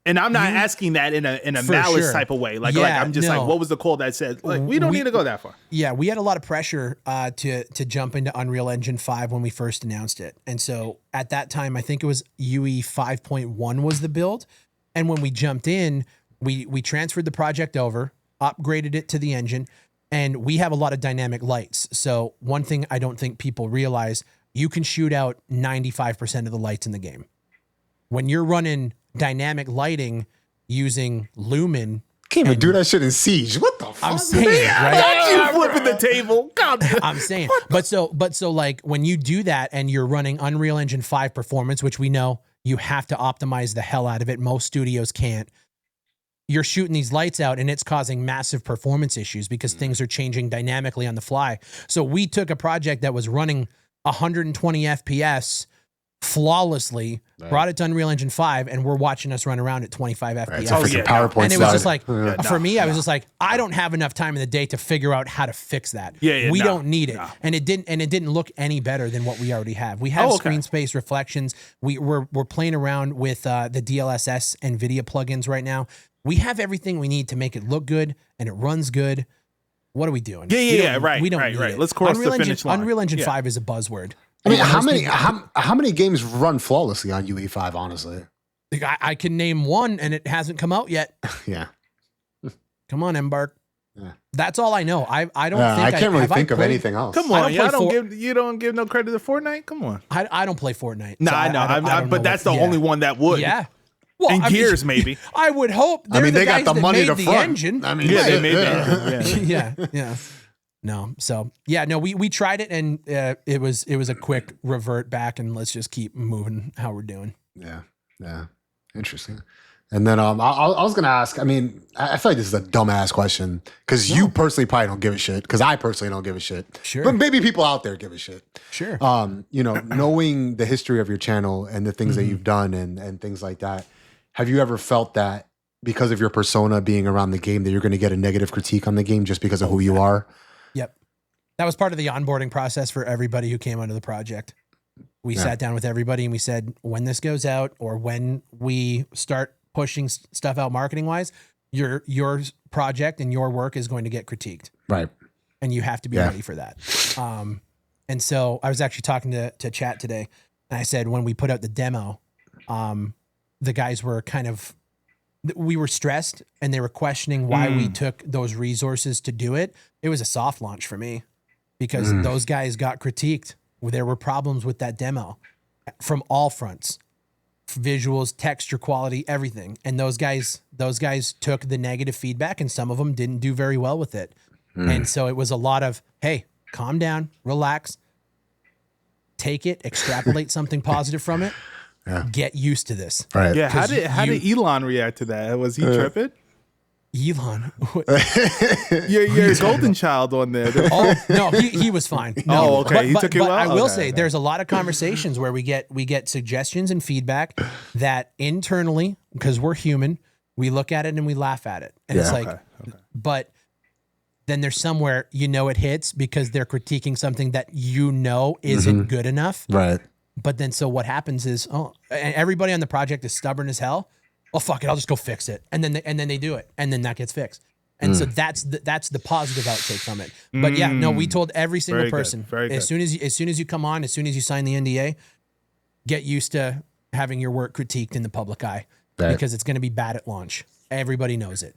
Speaker 1: And I'm not asking that in a malice type of way. Like I'm just like, what was the call that said, like, we don't need to go that far?
Speaker 3: Yeah, we had a lot of pressure to jump into Unreal Engine 5 when we first announced it. And so at that time, I think it was UE 5.1 was the build. And when we jumped in, we transferred the project over, upgraded it to the engine, and we have a lot of dynamic lights. So one thing I don't think people realize, you can shoot out 95% of the lights in the game. When you're running dynamic lighting using Lumen,
Speaker 2: can't even do that shit in Siege. What the fuck?
Speaker 3: I'm saying, right?
Speaker 1: You flipping the table. God.
Speaker 3: I'm saying, but so like when you do that and you're running Unreal Engine 5 performance, which we know you have to optimize the hell out of it. Most studios can't. You're shooting these lights out and it's causing massive performance issues because things are changing dynamically on the fly. So we took a project that was running 120 FPS flawlessly, brought it to Unreal Engine 5, and we're watching us run around at 25 FPS.
Speaker 2: It's a freaking PowerPoint
Speaker 3: and it was just like,
Speaker 2: slide.
Speaker 3: for me, I was just like, I don't have enough time in the day to figure out how to fix that. We don't need it. And it didn't look any better than what we already have. We have screen space reflections. We're playing around with the DLSS NVIDIA plugins right now. We have everything we need to make it look good and it runs good. What are we doing?
Speaker 1: Right.
Speaker 3: We don't need it.
Speaker 1: Let's cross the finish line.
Speaker 3: Unreal Engine 5 is a buzzword.
Speaker 2: I mean, how many games run flawlessly on UE5, honestly?
Speaker 3: I can name one and it hasn't come out yet.
Speaker 2: Yeah.
Speaker 3: Come on, Embark. Yeah. That's all I know. I don't think
Speaker 2: I can't really think of anything else.
Speaker 1: Come on, you don't give no credit to Fortnite? Come on.
Speaker 3: I don't play Fortnite.
Speaker 1: No, I know. But that's the only one that would.
Speaker 3: Yeah. Well,
Speaker 1: and Gears, maybe.
Speaker 3: I would hope.
Speaker 2: They got the money to front.
Speaker 3: Engine.
Speaker 1: I mean, they made the engine.
Speaker 3: Yeah. No. So yeah, no, we tried it and it was a quick revert back and let's just keep moving how we're doing.
Speaker 2: Yeah. Yeah. Interesting. And then I was gonna ask. I mean, I feel like this is a dumbass question because you personally probably don't give a shit. Because I personally don't give a shit.
Speaker 3: Sure.
Speaker 2: But maybe people out there give a shit.
Speaker 3: Sure.
Speaker 2: You know, knowing the history of your channel and the things that you've done and things like that, have you ever felt that because of your persona being around the game that you're going to get a negative critique on the game just because of who you are?
Speaker 3: Yep. That was part of the onboarding process for everybody who came onto the project. We sat down with everybody and we said, when this goes out or when we start pushing stuff out marketing wise, your project and your work is going to get critiqued.
Speaker 2: Right.
Speaker 3: And you have to be ready for that. And so I was actually talking to chat today and I said, when we put out the demo, the guys were we were stressed and they were questioning why we took those resources to do it. It was a soft launch for me because those guys got critiqued. There were problems with that demo from all fronts, visuals, texture quality, everything. And those guys took the negative feedback and some of them didn't do very well with it. And so it was a lot of, hey, calm down, relax, take it, extrapolate something positive from it. Get used to this.
Speaker 2: Right.
Speaker 1: Yeah. How did Elon react to that? Was he tripping?
Speaker 3: Elon,
Speaker 1: your golden child on there.
Speaker 3: oh no, he was fine. No,
Speaker 1: Oh, okay. He took it well?
Speaker 3: I will
Speaker 1: Okay,
Speaker 3: say there's a lot of conversations where we get suggestions and feedback that internally, because we're human, we look at it and we laugh at it, and it's like, but then there's somewhere it hits because they're critiquing something that isn't good enough.
Speaker 2: Right.
Speaker 3: But then so what happens is, and everybody on the project is stubborn as hell. Oh fuck it, I'll just go fix it, and then they do it, and then that gets fixed, and so that's the positive outtake from it. But yeah, no, we told every single person as soon as you come on, as soon as you sign the NDA, get used to having your work critiqued in the public eye because it's going to be bad at launch. Everybody knows it.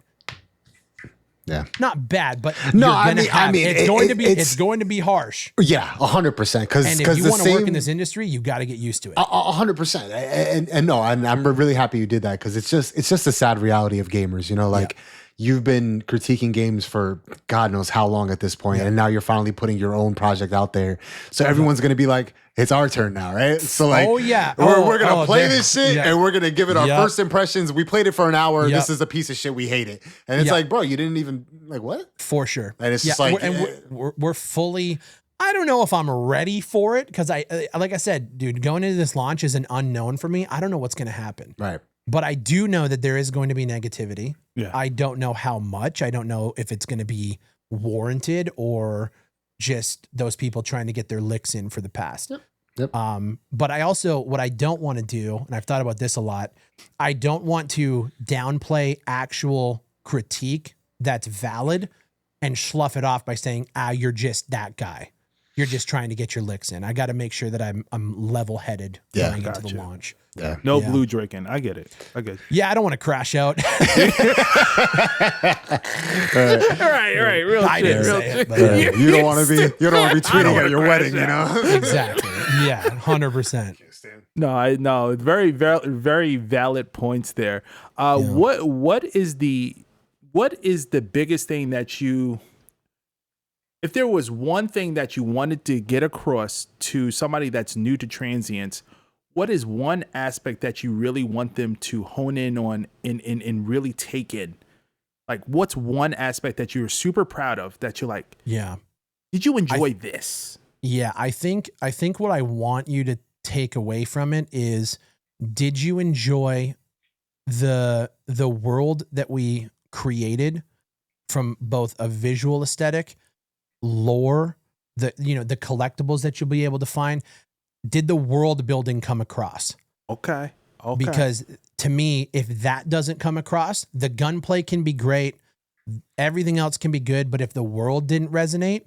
Speaker 2: Yeah.
Speaker 3: Not bad, but
Speaker 2: no,
Speaker 3: it's going to be harsh.
Speaker 2: Yeah, 100%.
Speaker 3: And if you want to work in this industry, you got to get used to it.
Speaker 2: 100%. And I'm really happy you did that because it's just a sad reality of gamers. You've been critiquing games for God knows how long at this point, and now you're finally putting your own project out there. So everyone's gonna be like, it's our turn now, right? So we're gonna play this shit and we're gonna give it our first impressions. We played it for an hour. This is a piece of shit. We hate it. And it's like, bro, you didn't even what?
Speaker 3: For sure.
Speaker 2: And it's just like,
Speaker 3: we're fully. I don't know if I'm ready for it because like I said, dude, going into this launch is an unknown for me. I don't know what's gonna happen.
Speaker 2: Right.
Speaker 3: But I do know that there is going to be negativity.
Speaker 1: Yeah.
Speaker 3: I don't know how much. I don't know if it's going to be warranted or just those people trying to get their licks in for the past.
Speaker 2: Yep.
Speaker 3: But I also, what I don't want to do, and I've thought about this a lot, I don't want to downplay actual critique that's valid and slough it off by saying, you're just that guy. You're just trying to get your licks in. I got to make sure that I'm level-headed going into the launch.
Speaker 2: Yeah.
Speaker 1: No blue drinking. I get it.
Speaker 3: Yeah, I don't want to crash out.
Speaker 1: Right. Real
Speaker 3: I didn't say it, but,
Speaker 2: you don't want to be tweeting at your wedding,
Speaker 3: Exactly. Yeah, 100%.
Speaker 1: No, very, very, very valid points there. What is the biggest thing that you, if there was one thing that you wanted to get across to somebody that's new to Transience, what is one aspect that you really want them to hone in on and really take in? Like, what's one aspect that you're super proud of that you're like, did you enjoy this?
Speaker 3: Yeah, I think what I want you to take away from it is, did you enjoy the world that we created from both a visual aesthetic, lore, the collectibles that you'll be able to find? Did the world building come across?
Speaker 1: Okay.
Speaker 3: Because to me, if that doesn't come across, the gunplay can be great, everything else can be good, but if the world didn't resonate,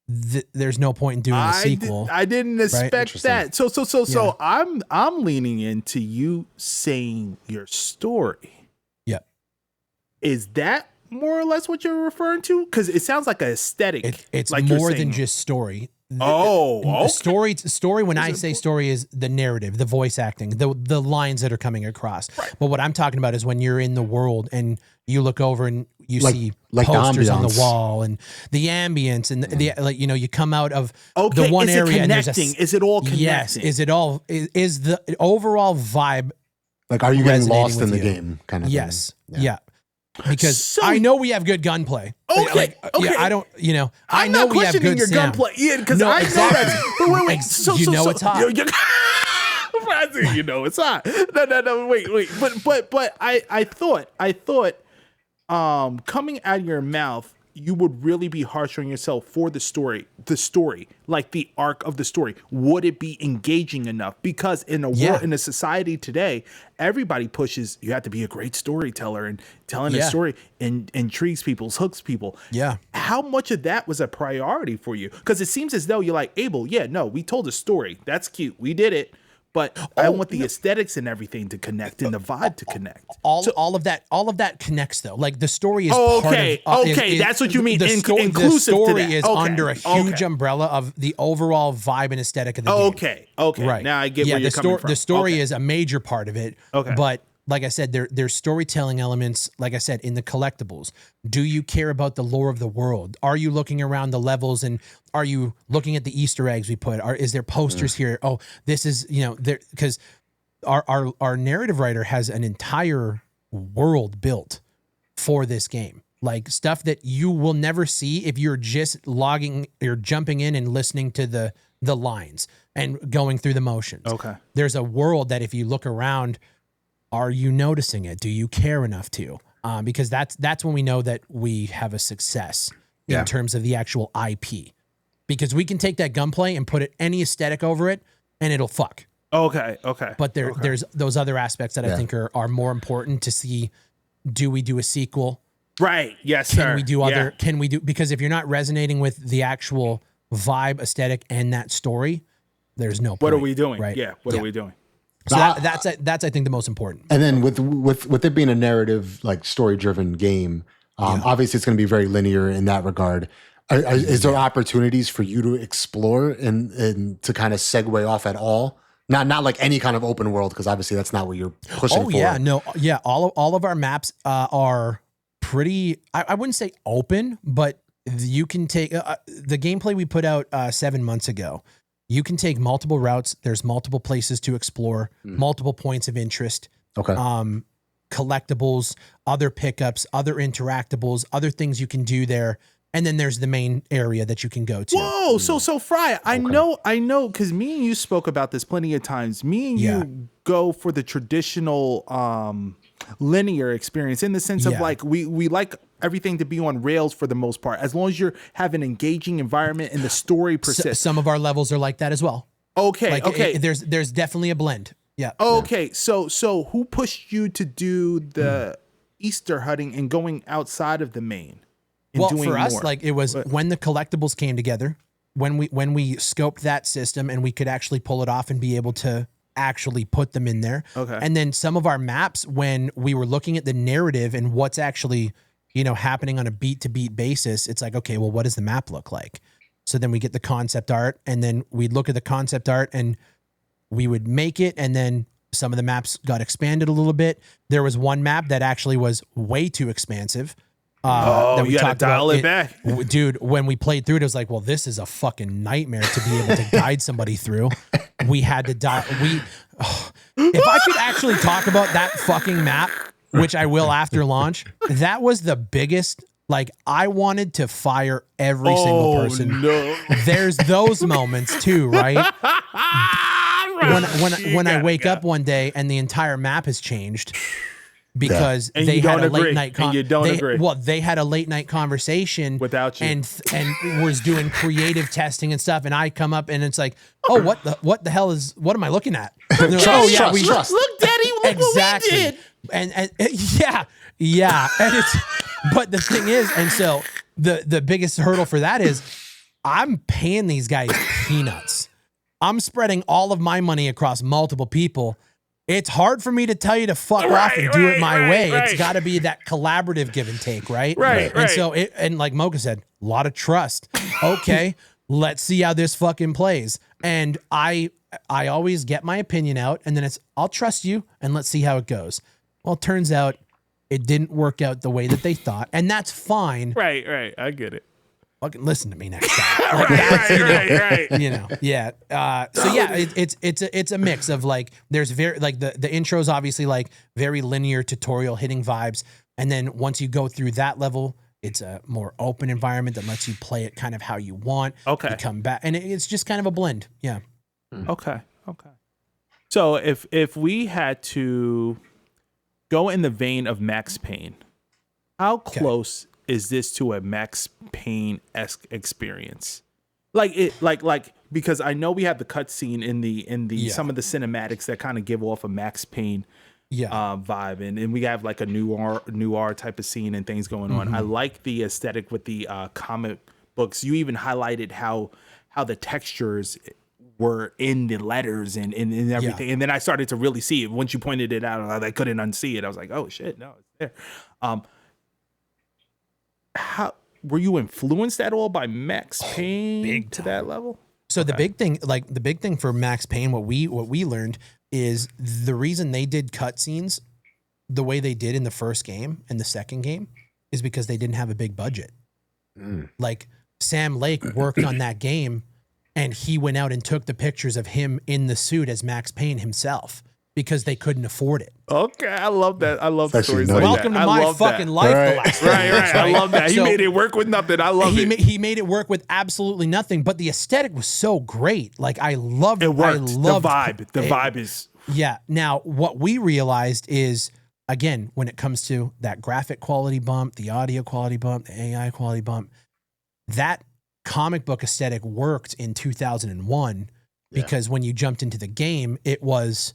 Speaker 3: there's no point in doing a sequel.
Speaker 1: I didn't expect that. So I'm leaning into you saying your story.
Speaker 3: Yep.
Speaker 1: Is that more or less what you're referring to? Because it sounds like an aesthetic.
Speaker 3: It's
Speaker 1: like
Speaker 3: more than just story.
Speaker 1: Okay.
Speaker 3: Story. When I say story, is the narrative, the voice acting, the lines that are coming across.
Speaker 1: Right.
Speaker 3: But what I'm talking about is when you're in the world and you look over and you see
Speaker 2: like
Speaker 3: posters on the
Speaker 2: ambiance.
Speaker 3: wall and the ambience and the like. You know, you come out of
Speaker 1: Okay,
Speaker 3: the one
Speaker 1: is it
Speaker 3: area and there's
Speaker 1: connecting? Is it all connecting?
Speaker 3: yes. Is it all? Is the overall vibe?
Speaker 2: Like, are you getting
Speaker 3: resonating
Speaker 2: lost in
Speaker 3: with
Speaker 2: the
Speaker 3: you?
Speaker 2: game? Kind of.
Speaker 3: Yes.
Speaker 2: Thing.
Speaker 3: Yeah. Because
Speaker 1: So-
Speaker 3: I know we have good gunplay.
Speaker 1: Okay, okay.
Speaker 3: I don't. You know, I
Speaker 1: I'm
Speaker 3: know
Speaker 1: not
Speaker 3: we have
Speaker 1: questioning
Speaker 3: good
Speaker 1: your
Speaker 3: sound.
Speaker 1: gunplay. Yeah, because
Speaker 3: No,
Speaker 1: I
Speaker 3: exactly.
Speaker 1: know that. But wait. So
Speaker 3: it's hot.
Speaker 1: You know it's hot. No. Wait. But I thought, coming out of your mouth, you would really be harsh on yourself for the story, like the arc of the story. Would it be engaging enough? Because in a world, in a society today, everybody pushes, you have to be a great storyteller, and telling a story intrigues people, hooks people.
Speaker 3: Yeah.
Speaker 1: How much of that was a priority for you? Because it seems as though you're like, ABEL, we told a story. That's cute. We did it. But I want the aesthetics and everything to connect and the vibe to connect.
Speaker 3: All of that connects though. Like the story is
Speaker 1: Okay,
Speaker 3: part of,
Speaker 1: okay, that's what you mean, inclusive
Speaker 3: the
Speaker 1: to
Speaker 3: story
Speaker 1: that.
Speaker 3: is
Speaker 1: Okay,
Speaker 3: under a huge
Speaker 1: okay.
Speaker 3: umbrella of the overall vibe and aesthetic of the game.
Speaker 1: Okay.
Speaker 3: Right.
Speaker 1: Now I get where you're coming from.
Speaker 3: The story
Speaker 1: Okay.
Speaker 3: is a major part of it.
Speaker 1: Okay.
Speaker 3: But like I said, there's storytelling elements, like I said, in the collectibles. Do you care about the lore of the world? Are you looking around the levels and are you looking at the Easter eggs we put? Is there posters here? Oh, this is, there, because our narrative writer has an entire world built for this game. Like stuff that you will never see if you're just logging or jumping in and listening to the lines and going through the motions.
Speaker 1: Okay.
Speaker 3: There's a world that if you look around, are you noticing it? Do you care enough to? Because that's when we know that we have a success in terms of the actual IP. Because we can take that gunplay and put any aesthetic over it and it'll fuck.
Speaker 1: Okay.
Speaker 3: But there's those other aspects that I think are more important to see. Do we do a sequel?
Speaker 1: Right. Yes, sir.
Speaker 3: Can we do other? Can we do? Because if you're not resonating with the actual vibe, aesthetic, and that story, there's no point.
Speaker 1: What are we doing?
Speaker 3: Right?
Speaker 1: Yeah. What are we doing?
Speaker 3: So that's I think the most important.
Speaker 2: And then with it being a narrative, like story driven game, obviously it's going to be very linear in that regard. Is there opportunities for you to explore and to kind of segue off at all? Not like any kind of open world, because obviously that's not what you're pushing for.
Speaker 3: All of our maps are pretty. I wouldn't say open, but you can take the gameplay we put out 7 months ago. You can take multiple routes. There's multiple places to explore, multiple points of interest.
Speaker 2: Okay.
Speaker 3: Collectibles, other pickups, other interactables, other things you can do there. And then there's the main area that you can go to.
Speaker 1: Whoa, so Fry, I know, because me and you spoke about this plenty of times. Me and you go for the traditional linear experience in the sense of like we like everything to be on rails for the most part, as long as you have an engaging environment and the story persists.
Speaker 3: Some of our levels are like that as well.
Speaker 1: Okay.
Speaker 3: There's definitely a blend. Yeah.
Speaker 1: Okay. So who pushed you to do the Easter hunting and going outside of the main?
Speaker 3: Well, for us, like it was when the collectibles came together, when we scoped that system and we could actually pull it off and be able to actually put them in there.
Speaker 1: Okay.
Speaker 3: And then some of our maps, when we were looking at the narrative and what's actually, happening on a beat to beat basis, it's like, okay, well, what does the map look like? So then we get the concept art and then we'd look at the concept art and we would make it. And then some of the maps got expanded a little bit. There was one map that actually was way too expansive. That we
Speaker 1: you gotta
Speaker 3: talked
Speaker 1: dial
Speaker 3: about
Speaker 1: it back.
Speaker 3: Dude, when we played through it, it was like, well, this is a fucking nightmare to be able to guide somebody through. We had to dial. If I could actually talk about that fucking map, which I will after launch, that was the biggest. Like, I wanted to fire every single person.
Speaker 1: No.
Speaker 3: There's those moments too, right? When I wake up one day and the entire map has changed. Because they had a late night they had a late night conversation
Speaker 1: without you
Speaker 3: and was doing creative testing and stuff. And I come up and it's like, oh, what the hell what am I looking at?
Speaker 2: Trust.
Speaker 1: Look, Daddy, look
Speaker 3: exactly.
Speaker 1: What we did.
Speaker 3: And yeah. And it's, but the thing is, and so the biggest hurdle for that is I'm paying these guys peanuts. I'm spreading all of my money across multiple people. It's hard for me to tell you to fuck off and do it my way. It's got to be that collaborative give and take, right?
Speaker 1: Right.
Speaker 3: And so, and like MOCHA said, a lot of trust. Okay, let's see how this fucking plays. And I always get my opinion out, and then it's, I'll trust you and let's see how it goes. Well, it turns out it didn't work out the way that they thought, and that's fine.
Speaker 1: Right. I get it.
Speaker 3: Fucking listen to me next time. Right. You know, yeah. So yeah, it's a mix of like, there's very like the intro is obviously like very linear tutorial hitting vibes, and then once you go through that level, it's a more open environment that lets you play it kind of how you want.
Speaker 1: Okay.
Speaker 3: You come back, and it's just kind of a blend. Yeah.
Speaker 1: Okay. So if we had to go in the vein of Max Payne, how close is this to a Max Payne-esque experience? Like because I know we have the cutscene in the some of the cinematics that kind of give off a Max Payne vibe, and we have like a noir type of scene and things going on. I like the aesthetic with the comic books. You even highlighted how the textures were in the letters and everything. And then I started to really see it. Once you pointed it out, I couldn't unsee it. I was like, oh shit, no, it's there. How were you influenced at all by Max Payne to that level?
Speaker 3: So the big thing for Max Payne, what we learned is the reason they did cutscenes the way they did in the first game and the second game is because they didn't have a big budget. Like Sam Lake worked on that game, and he went out and took the pictures of him in the suit as Max Payne himself because they couldn't afford it.
Speaker 1: Okay, I love that. I love stories like
Speaker 3: Welcome
Speaker 1: that.
Speaker 3: to my fucking life.
Speaker 2: Right.
Speaker 3: The last
Speaker 1: Right. I love that. He made it work with nothing. I love it.
Speaker 3: He made it work with absolutely nothing, but the aesthetic was so great. Like I loved
Speaker 1: It worked.
Speaker 3: I loved
Speaker 1: the vibe. The vibe is.
Speaker 3: Yeah. Now, what we realized is, again, when it comes to that graphic quality bump, the audio quality bump, the AI quality bump, that comic book aesthetic worked in 2001 because when you jumped into the game, it was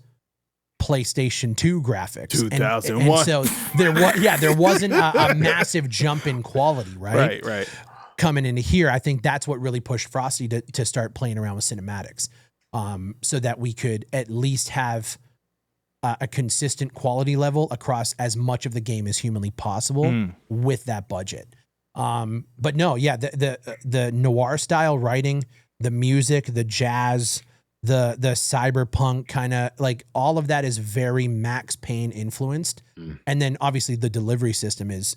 Speaker 3: PlayStation 2 graphics.
Speaker 1: 2001.
Speaker 3: And so there wasn't a massive jump in quality, right?
Speaker 1: Right.
Speaker 3: Coming into here, I think that's what really pushed Frosty to start playing around with cinematics, so that we could at least have a consistent quality level across as much of the game as humanly possible with that budget. But no, the noir style writing, the music, the jazz, the cyberpunk kind of like all of that is very Max Payne influenced. And then obviously the delivery system is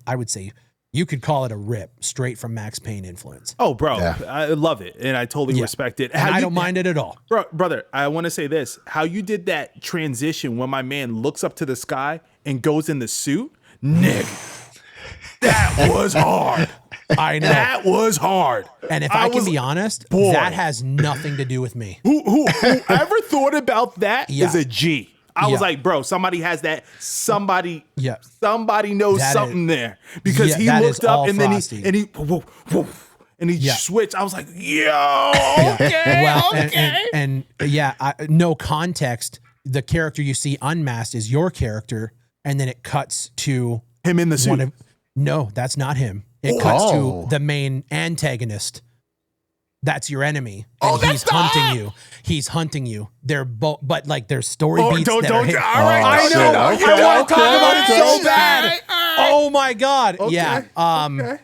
Speaker 3: I would say you could call it a rip straight from Max Payne influence.
Speaker 1: Oh, bro, I love it, and I totally respect it.
Speaker 3: And I don't mind it at all,
Speaker 1: brother. I want to say this: how you did that transition when my man looks up to the sky and goes in the suit, Nick. That was hard.
Speaker 3: I know.
Speaker 1: That was hard.
Speaker 3: And if I can be honest, that has nothing to do with me.
Speaker 1: Whoever thought about that is a G. I was like, bro, somebody has that. Somebody knows that something there, because he looked up and then he switched. I was like, yo, okay,
Speaker 3: and no context. The character you see unmasked is your character, and then it cuts to
Speaker 1: him in the suit.
Speaker 3: No, that's not him. It cuts to the main antagonist. That's your enemy. And he's hunting you. He's hunting you. They're both, but like there's story beats. All right, I know. I want to talk about it so bad. Oh my god. Okay.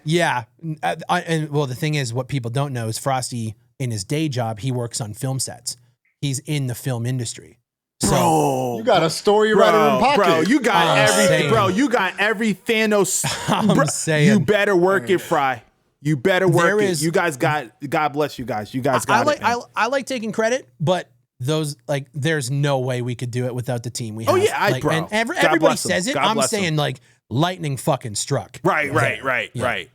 Speaker 3: Yeah. And well, the thing is, what people don't know is Frosty, in his day job, he works on film sets. He's in the film industry.
Speaker 2: So you got a story writer in pocket.
Speaker 1: Bro, you got everything. Bro, you got every Thanos.
Speaker 3: I'm saying.
Speaker 1: You better work it, Fry. You better work it. You guys got. God bless you guys. You guys got it.
Speaker 3: I like taking credit, but those there's no way we could do it without the team we have.
Speaker 1: Oh yeah, bro.
Speaker 3: And everybody says it. I'm saying like lightning fucking struck.
Speaker 1: Right. Yeah.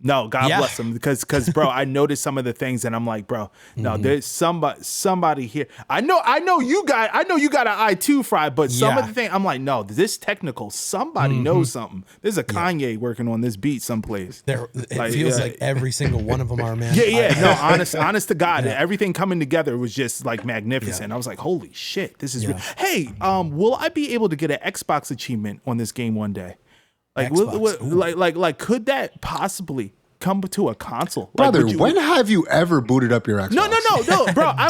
Speaker 1: No, God bless them, because bro, I noticed some of the things and I'm like, bro, no, there's somebody here. I know you got an eye too, Fry, but some of the thing I'm like, no, this technical, somebody knows something. There's a Kanye working on this beat someplace.
Speaker 3: It feels like every single one of them are, man.
Speaker 1: Honest to God, everything coming together was just like magnificent. I was like, holy shit, this is real. Hey, will I be able to get an Xbox achievement on this game one day? Like, like, could that possibly come to a console?
Speaker 2: Brother, when have you ever booted up your Xbox?
Speaker 1: No, bro. I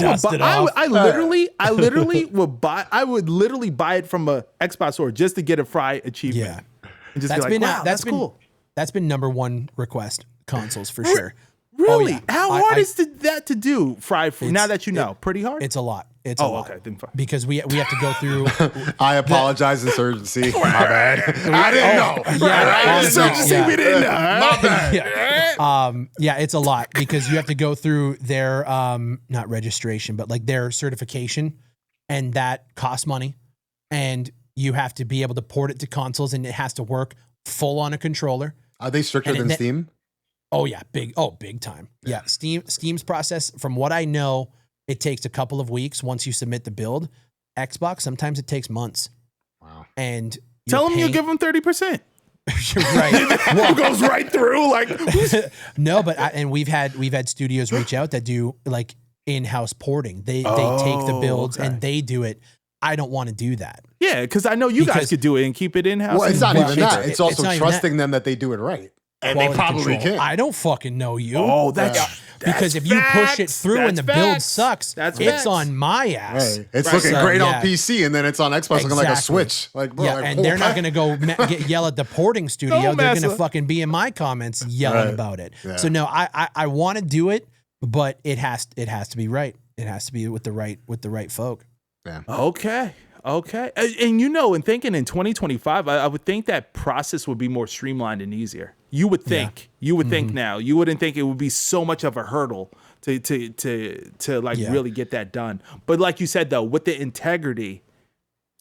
Speaker 1: would literally buy it from a Xbox store just to get a Fry achievement.
Speaker 3: Yeah,
Speaker 1: and just that's cool.
Speaker 3: That's been number one request, consoles for sure.
Speaker 1: Really?
Speaker 3: yeah.
Speaker 1: How hard is that to do, Fry? Now that you know, pretty hard?
Speaker 3: It's a lot. It's a lot.
Speaker 1: Okay. Then fine.
Speaker 3: Because we have to go through.
Speaker 2: I apologize, Insurgency. My bad. I didn't know.
Speaker 3: Yeah,
Speaker 1: Insurgency, we didn't know.
Speaker 2: My bad.
Speaker 3: Yeah, it's a lot because you have to go through their not registration, but like their certification, and that costs money. And you have to be able to port it to consoles, and it has to work full on a controller.
Speaker 2: Are they stricter than Steam?
Speaker 3: Oh yeah, big time. Yeah, Steam's process, from what I know, it takes a couple of weeks once you submit the build. Xbox, sometimes it takes months.
Speaker 2: Wow.
Speaker 3: And
Speaker 1: tell them you give them 30%.
Speaker 3: You're right.
Speaker 1: Well, it goes right through. Like
Speaker 3: no, but we've had studios reach out that do like in-house porting. They take the builds and they do it. I don't want to do that.
Speaker 1: Yeah, because I know you guys could do it and keep it in-house.
Speaker 2: Well, it's not even that. It's also
Speaker 3: it's
Speaker 2: trusting them that they do it right. And they probably can.
Speaker 3: I don't fucking know you.
Speaker 1: Oh, that's
Speaker 3: because if you push it through and the build sucks, it's on my ass.
Speaker 2: Right. It's looking great on PC, and then it's on Xbox looking like a Switch. Like, bro,
Speaker 3: and they're not going to go yell at the porting studio. They're going to fucking be in my comments yelling about it. Yeah. So no, I want to do it, but it has to be right. It has to be with the right folk.
Speaker 2: Yeah.
Speaker 1: Okay. And in thinking in 2025, I would think that process would be more streamlined and easier. You would think. Yeah. You would think now. You wouldn't think it would be so much of a hurdle to really get that done. But like you said though, with the integrity,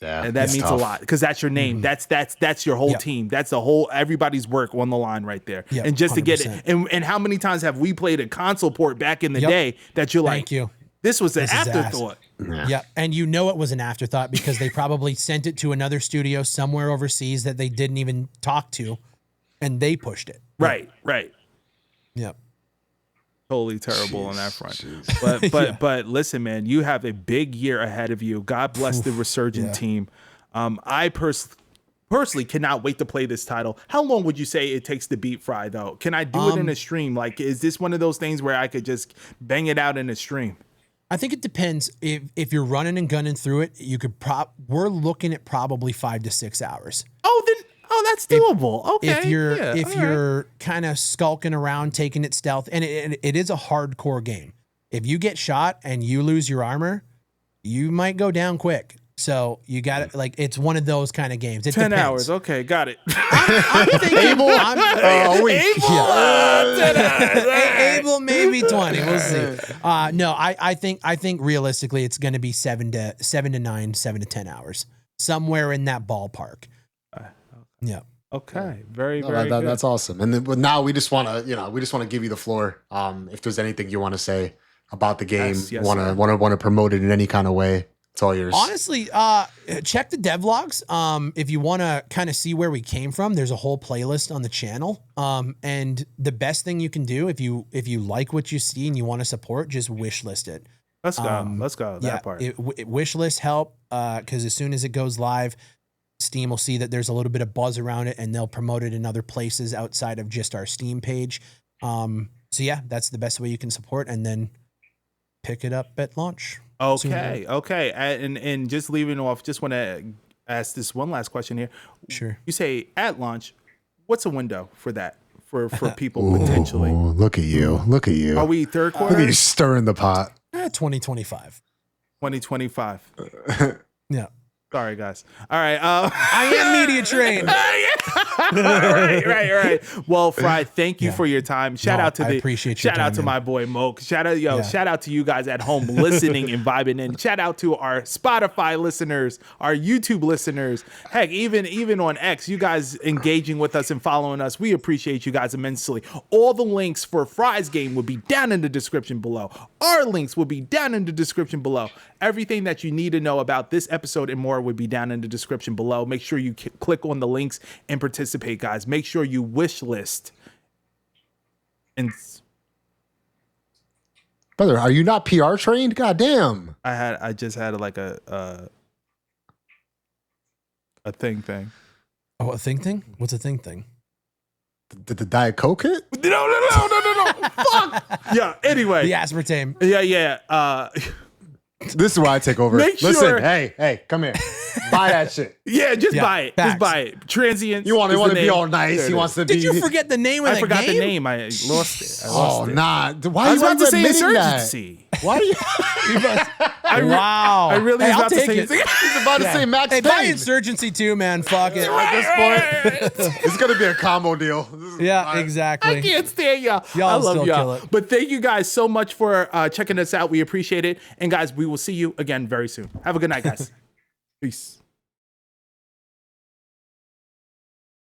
Speaker 1: and that means tough. A lot because that's your name. That's your whole team. That's the whole everybody's work on the line right there. Yep. And just 100%. To get it. And how many times have we played a console port back in the day that you're like,
Speaker 3: thank you.
Speaker 1: This was an afterthought.
Speaker 3: Yeah, and it was an afterthought because they probably sent it to another studio somewhere overseas that they didn't even talk to, and they pushed it.
Speaker 1: Right.
Speaker 3: Yep.
Speaker 1: Totally terrible on that front. But listen, man, you have a big year ahead of you. God bless the Resurgent team. I personally cannot wait to play this title. How long would you say it takes to beat Fry, though? Can I do it in a stream? Like, is this one of those things where I could just bang it out in a stream?
Speaker 3: I think it depends. If you're running and gunning through it, you could we're looking at probably 5 to 6 hours.
Speaker 1: That's doable. Okay.
Speaker 3: If you're kind of skulking around, taking it stealth, and it is a hardcore game. If you get shot and you lose your armor, you might go down quick. So you got to it's one of those kind of games.
Speaker 1: 10 hours. Okay, got it.
Speaker 3: I'm thinking ABEL. ABEL maybe 20. We'll see. No, I think realistically it's going to be 7 to 9, 7 to 10 hours, somewhere in that ballpark. Yeah.
Speaker 1: Okay. Very good.
Speaker 2: That's awesome. And then now we just want to give you the floor. If there's anything you want to say about the game, want to promote it in any kind of way. It's all yours.
Speaker 3: Honestly, check the devlogs. If you want to kind of see where we came from, there's a whole playlist on the channel. And the best thing you can do if you like what you see and you want to support, just wishlist it.
Speaker 1: Let's go. That part.
Speaker 3: Wishlist help because as soon as it goes live, Steam will see that there's a little bit of buzz around it, and they'll promote it in other places outside of just our Steam page. So yeah, that's the best way you can support, and then pick it up at launch.
Speaker 1: Okay. And just leaving off, just want to ask this one last question here.
Speaker 3: Sure.
Speaker 1: You say at launch, what's a window for that for people potentially?
Speaker 2: Look at you.
Speaker 1: Are we third quarter?
Speaker 2: Look at you stirring the pot.
Speaker 3: 2025.
Speaker 1: 2025.
Speaker 3: Yeah.
Speaker 1: Sorry, guys. All right.
Speaker 3: I am media trained.
Speaker 1: Right. Well, Fry, thank you for your time. Shout out to my boy Moke. Shout out to you guys at home listening and vibing in. Shout out to our Spotify listeners, our YouTube listeners. Heck, even on X, you guys engaging with us and following us. We appreciate you guys immensely. All the links for Fry's game will be down in the description below. Our links will be down in the description below. Everything that you need to know about this episode and more would be down in the description below. Make sure you click on the links and participate, guys. Make sure you wish list. And
Speaker 2: brother, are you not PR trained? God damn.
Speaker 1: I just had like a thing.
Speaker 3: Oh, a thing? What's a thing?
Speaker 2: Did the Diet Coke hit?
Speaker 1: No. Fuck. Yeah. Anyway.
Speaker 3: The aspartame.
Speaker 1: Yeah.
Speaker 2: This is why I take over.
Speaker 1: Listen,
Speaker 2: hey, come here. Buy that shit.
Speaker 1: Yeah, just
Speaker 3: Yeah,
Speaker 1: buy it.
Speaker 3: facts.
Speaker 1: Just buy it. Transience.
Speaker 2: You want
Speaker 1: is
Speaker 2: to
Speaker 1: the
Speaker 2: be
Speaker 1: name.
Speaker 2: all nice.
Speaker 1: There
Speaker 2: He
Speaker 1: it
Speaker 2: wants to
Speaker 3: Did
Speaker 2: be.
Speaker 3: you forget the name of
Speaker 1: I
Speaker 3: the
Speaker 1: forgot
Speaker 3: game?
Speaker 1: the name. I lost it. I lost it.
Speaker 2: Nah. Why
Speaker 1: I was
Speaker 2: are
Speaker 1: about
Speaker 2: you
Speaker 1: to say
Speaker 2: admitting that?
Speaker 1: Insurgency.
Speaker 2: Why are you?
Speaker 3: Wow.
Speaker 1: I really
Speaker 3: Hey,
Speaker 1: was
Speaker 3: I'll
Speaker 1: about to
Speaker 3: take
Speaker 1: say
Speaker 3: it.
Speaker 2: He's about to say Max
Speaker 3: Hey, buy
Speaker 2: Payne.
Speaker 3: Insurgency too, man. Fuck it.
Speaker 2: At this point, it's gonna be a combo deal. This is
Speaker 3: Yeah,
Speaker 2: fine.
Speaker 3: exactly.
Speaker 1: I can't stand y'all.
Speaker 3: Y'all
Speaker 1: I love
Speaker 3: still
Speaker 1: y'all.
Speaker 3: kill it.
Speaker 1: But thank you guys so much for checking us out. We appreciate it. And guys, we will see you again very soon. Have a good night, guys. Peace.